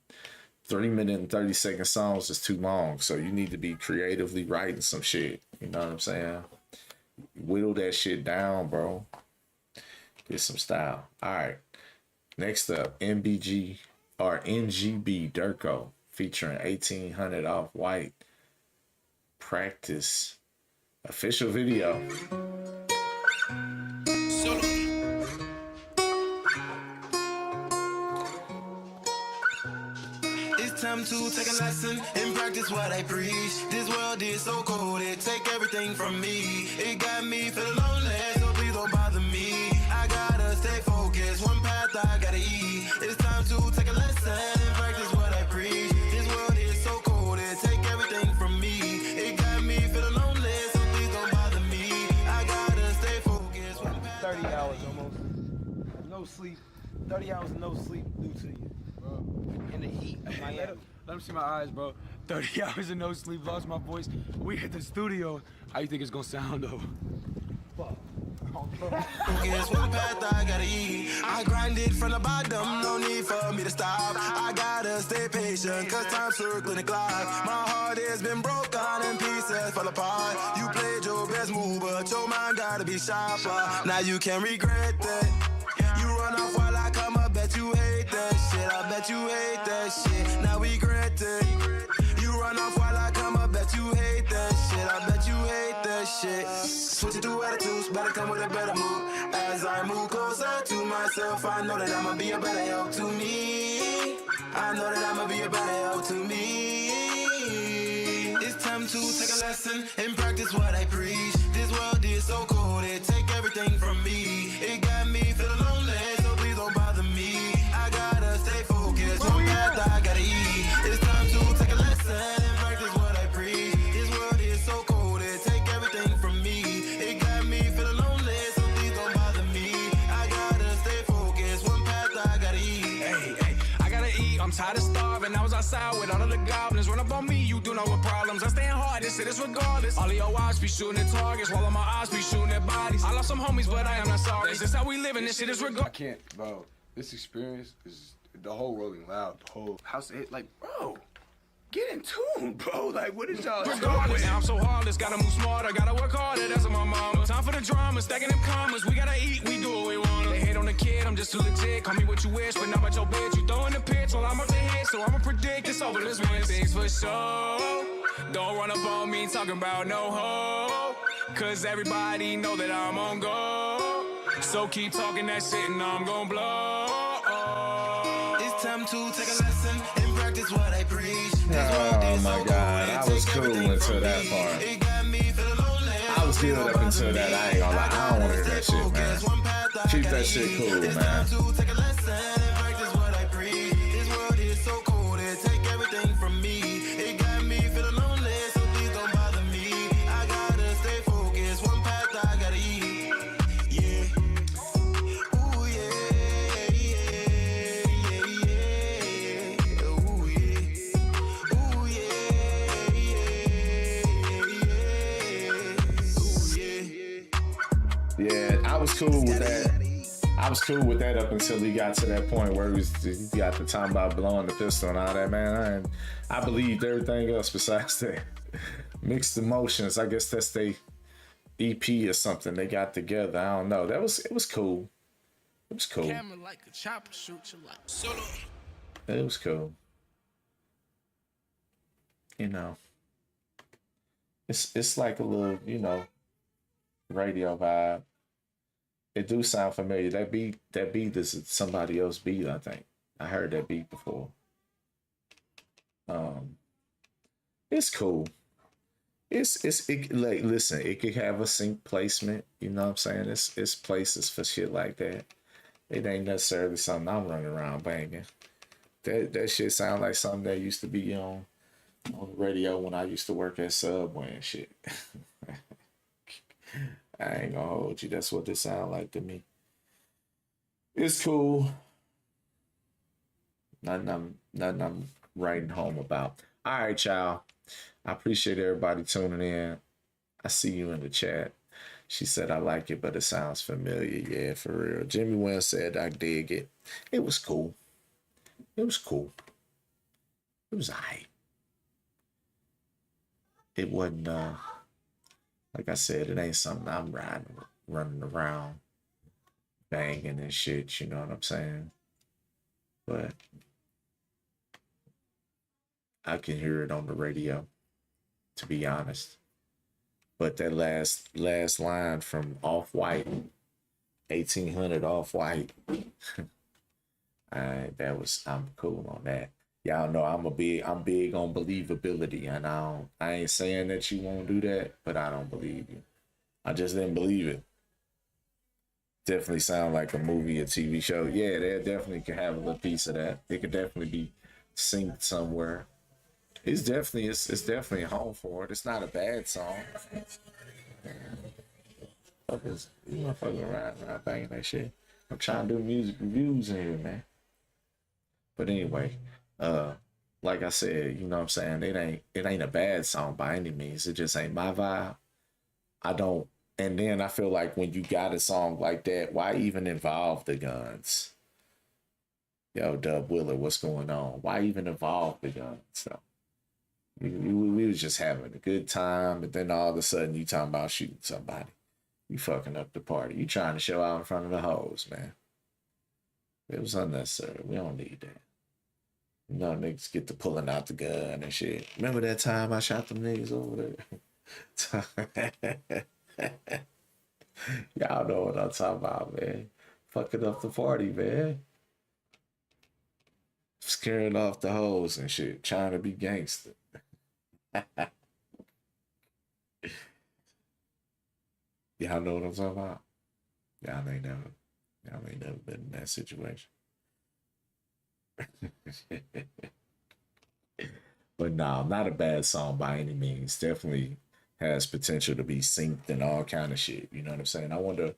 3 minute and 30 second songs is too long, so you need to be creatively writing some shit. You know what I'm saying? Whittle that shit down, bro. Get some style. All right. Next up, NGB Durko featuring 1800 Off-White. Practice. Official video. It's time to take a lesson and practice what I preach. This world is so cold, it take everything from me. It got me feeling lonely, so please don't bother me. I gotta stay focused, one path I gotta eat. It's time to take a lesson and practice what I preach. This world is so cold, it take everything from me. It got me feeling lonely, so please don't bother me. I gotta stay focused. 30 hours almost. No sleep. 30 hours of no sleep due to you, bro. In the heat. Let him see my eyes, bro. 30 hours of no sleep, lost my voice. We hit the studio. How you think it's gonna sound, though? Fuck. Guess one path I gotta eat. I grinded from the bottom, no need for me to stop. I gotta stay patient, cause time clinic live. My heart has been broken in pieces, fell apart. You played your best move, but your mind gotta be sharper. Now you can regret that. You run off while I come, I bet you hate that shit. I bet you hate that shit. Now regret it. You run off while I come, I bet you hate that shit. I bet you hate that shit. Switching to attitudes, better come with a better move. As I move closer to myself, I know that I'ma be a better help to me. I know that I'ma be a better help to me. It's time to take a lesson and practice what I preach. This world is so cold, it take everything from me. It got me feeling lonely, so please don't bother me. I gotta stay focused, one path I gotta eat. It's time to take a lesson and practice what I preach. This world is so cold, it take everything from me. It got me feeling lonely, so please don't bother me. I gotta stay focused, one path I gotta eat. Hey, I gotta eat, I'm tired of starving. I was outside with all of the goblins. Run up on me, you do know what problems. I stand hard, this shit is regardless. All of your eyes be shooting at targets, while all my eyes be shooting at bodies. I lost some homies, but I am not sorry. This is how we live, and this shit is regardless. I can't, bro. This experience is the whole Rolling Loud, the whole house. Like, bro, get in tune, bro. Like, what is y'all Regardless, doing? now I'm so heartless. Gotta move smarter, gotta work harder. That's what my mama. Time for the drama, stacking them commas. We gotta eat, we do what we want. They hate on the kid, I'm just too legit. Call me what you wish, but not about your bitch. You throwing the pitch while I'm up the hit, so I'ma predict it's over. Let's win things for sure. Don't run up on me talking about no hoe, cause everybody know that I'm on go. So keep talking that shit and I'm gon' blow. It's time to take a lesson and practice what I preach. Oh my God, I was cool until that part. I was good up until that. I ain't gonna lie, I don't want to hear that shit, man. Keep that shit cool, man. This world is so cold, it take everything from me. It got me feeling lonely, so please don't bother me. I gotta stay focused, one path I gotta eat. Yeah. Ooh yeah, yeah, yeah, yeah. Ooh yeah. Ooh yeah, yeah, yeah. Ooh yeah. Yeah, I was cool with that. I was cool with that up until he got to that point where he got the time about blowing the pistol and all that, man. I believed everything else besides that. Mixed Emotions, I guess that's their EP or something they got together. I don't know. It was cool. It was cool. Camera like a chopper, shoot you like solo. It was cool. You know, it's like a little, you know, radio vibe. It do sound familiar. That beat is somebody else's beat, I think. I heard that beat before. It's cool. Like, listen, it could have a sync placement, you know what I'm saying? It's places for shit like that. It ain't necessarily something I'm running around banging. That shit sound like something that used to be on the radio when I used to work at Subway and shit. I ain't gonna hold you. That's what this sound like to me. It's cool. Nothing I'm writing home about. All right, y'all. I appreciate everybody tuning in. I see you in the chat. She said, I like it, but it sounds familiar. Yeah, for real. Jimmy Wynn said, I dig it. It was cool. It was cool. It was aight. It wasn't, like I said, it ain't something I'm running around banging and shit, you know what I'm saying? But I can hear it on the radio, to be honest. But that last line from Off-White, 1800 Off-White, I'm cool on that. Y'all know I'm big on believability, and I ain't saying that you won't do that, but I don't believe you. I just didn't believe it. Definitely sound like a movie, a TV show. Yeah, they definitely could have a little piece of that. It could definitely be synced somewhere. It's definitely home for it. It's not a bad song. Fuckers, you motherfuckers around banging that shit. I'm trying to do music reviews in here, man. But anyway, like I said, you know what I'm saying? It ain't a bad song by any means. It just ain't my vibe. And then I feel like when you got a song like that, why even involve the guns? Yo, Dub Willer, what's going on? Why even involve the guns? So We was just having a good time, but then all of a sudden you talking about shooting somebody. You fucking up the party. You trying to show out in front of the hoes, man. It was unnecessary. We don't need that. You know, niggas get to pulling out the gun and shit. Remember that time I shot them niggas over there? Y'all know what I'm talking about, man. Fucking up the party, man. Scaring off the hoes and shit. Trying to be gangster. Y'all know what I'm talking about? Y'all ain't never been in that situation. But no, not a bad song by any means. Definitely has potential to be synced and all kind of shit. You know what I'm saying? I wonder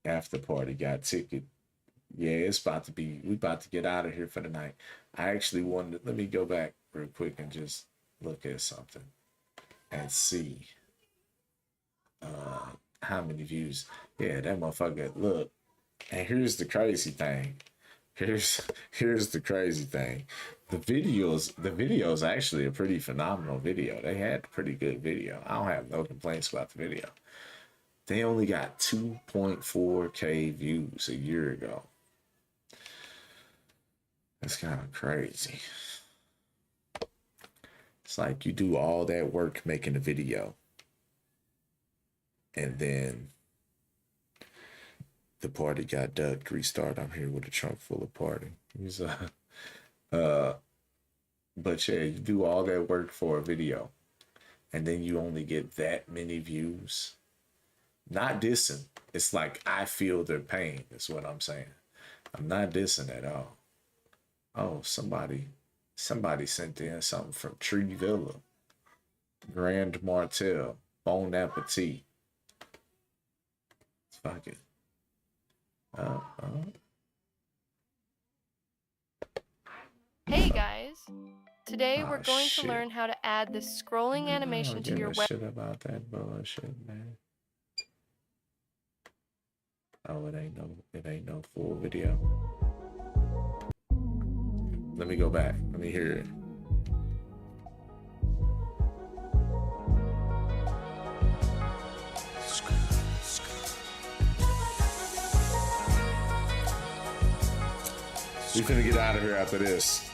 After Party got ticket. Yeah, we about to get out of here for the night. I actually wanted, let me go back real quick and just look at something and see how many views. Yeah, that motherfucker, look. And here's the crazy thing. Here's the crazy thing. The video's actually a pretty phenomenal video. They had a pretty good video. I don't have no complaints about the video. They only got 2.4K views a year ago. That's kind of crazy. It's like you do all that work making a video, and then the party got ducked. Restart. I'm here with a trunk full of party. But yeah, you do all that work for a video, and then you only get that many views. Not dissing. It's like I feel their pain. Is what I'm saying. I'm not dissing at all. Oh, somebody sent in something from Tree Villa, Grand Martel, Bon Appetit. Fuck it. Hey guys, today we're going to learn how to add this scrolling animation to your web. Shit about that bullshit, man. Oh, it ain't no full video. Let me go back. Let me hear it. We finna get out of here after this.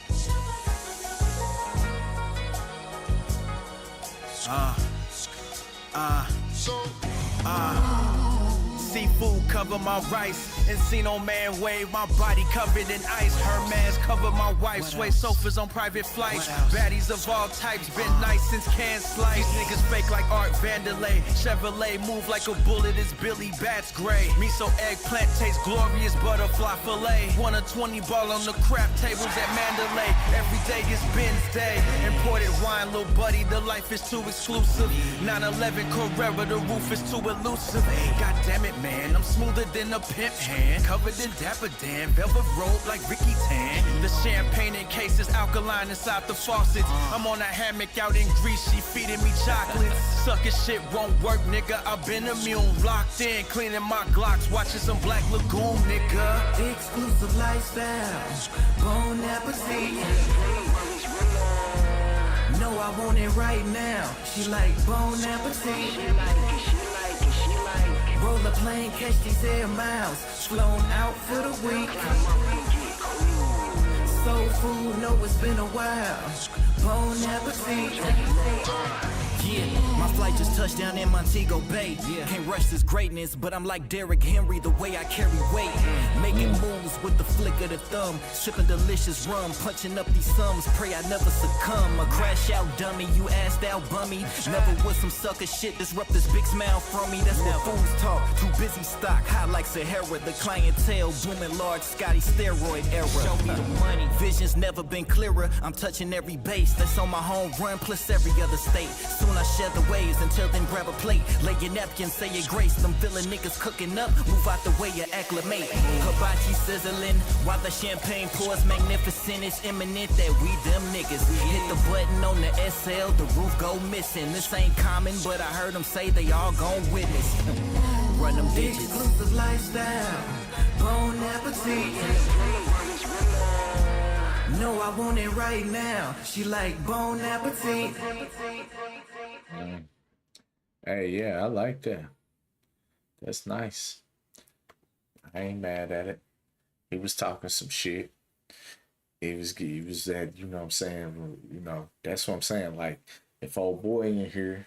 Seafood cover my rice. Encino man wave, my body covered in ice. Hermes cover my wife. Sway sofas on private flights. Baddies of all types, been nice since can slice. Niggas fake like Art Vandelay. Chevrolet move like a bullet, it's Billy Bats gray. Miso eggplant tastes glorious, butterfly fillet. 1 of 20 ball on the crap tables at Mandalay. Every day is Ben's day. Imported wine, little buddy, the life is too exclusive. 911 Carrera, the roof is too elusive. God damn it, man, I'm smoother than a pimp hand. Covered in Dapper Dan, velvet robe like Ricky Tan. The champagne in cases alkaline inside the faucets. I'm on a hammock out in Greece, she feeding me chocolate. Sucker shit won't work, nigga, I've been immune. Locked in, cleaning my Glocks, watching some Black Lagoon, nigga. Exclusive lifestyle, Bon Appetit. No, I want it right now. She like Bon Appetit. Roll a plane, catch these air miles. Flown out for the week. Soul food, know it's been a while. Bon Appetit. Yeah, my flight just touched down in Montego Bay. Can't rush this greatness, but I'm like Derrick Henry the way I carry weight. Making moves with the flick of the thumb. Sipping delicious rum, punching up these sums. Pray I never succumb. A crash out dummy, you assed out bummy. Never was some sucker shit, disrupt this big smile from me. That's what fools talk. Too busy stock, high like Sahara. The clientele booming large, Scotty steroid era. Show me the money, vision's never been clearer. I'm touching every base that's on my home run, plus every other state. Soon I shed the waves, until then grab a plate. Lay your napkin, say your grace. Them feeling niggas cooking up, move out the way you acclimate. Hibachi sizzling, while the champagne pours magnificent. It's imminent that we them niggas. Hit the button on the SL, the roof go missing. This ain't common, but I heard them say they all gon' witness. Run them digits. Exclusive lifestyle, Bon Appetit. No, I I want it right now. She like Bon Appetit. Hey, yeah, I like that. That's nice. I ain't mad at it. He was talking some shit. He was that, you know what I'm saying? You know, that's what I'm saying. Like, if old boy in here,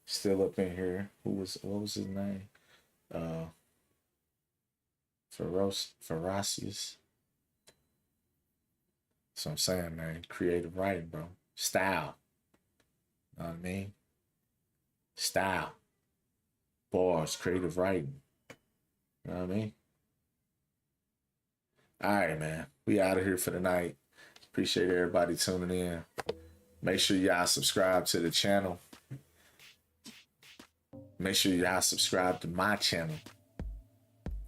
still up in here, what was his name? Ferocious. That's what I'm saying, man. Creative writing, bro. Style. Know what I mean? Style. Bars, creative writing. You know what I mean? All right, man. We out of here for the night. Appreciate everybody tuning in. Make sure y'all subscribe to the channel. Make sure y'all subscribe to my channel.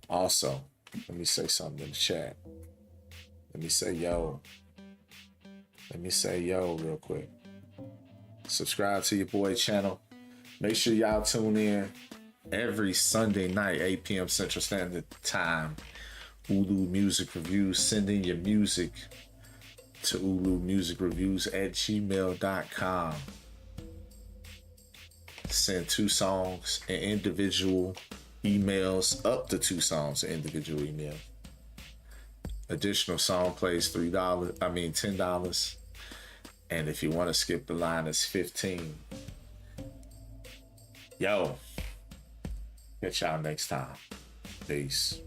Also, let me say something in the chat. Let me say yo real quick. Subscribe to your boy channel. Make sure y'all tune in every Sunday night, 8 p.m. Central Standard Time. Ulu Music Reviews. Send in your music to ulumusicreviews@gmail.com. Send 2 songs and individual emails, up to 2 songs and individual email. Additional song plays $10. And if you want to skip the line, it's $15. Yo, catch y'all next time. Peace.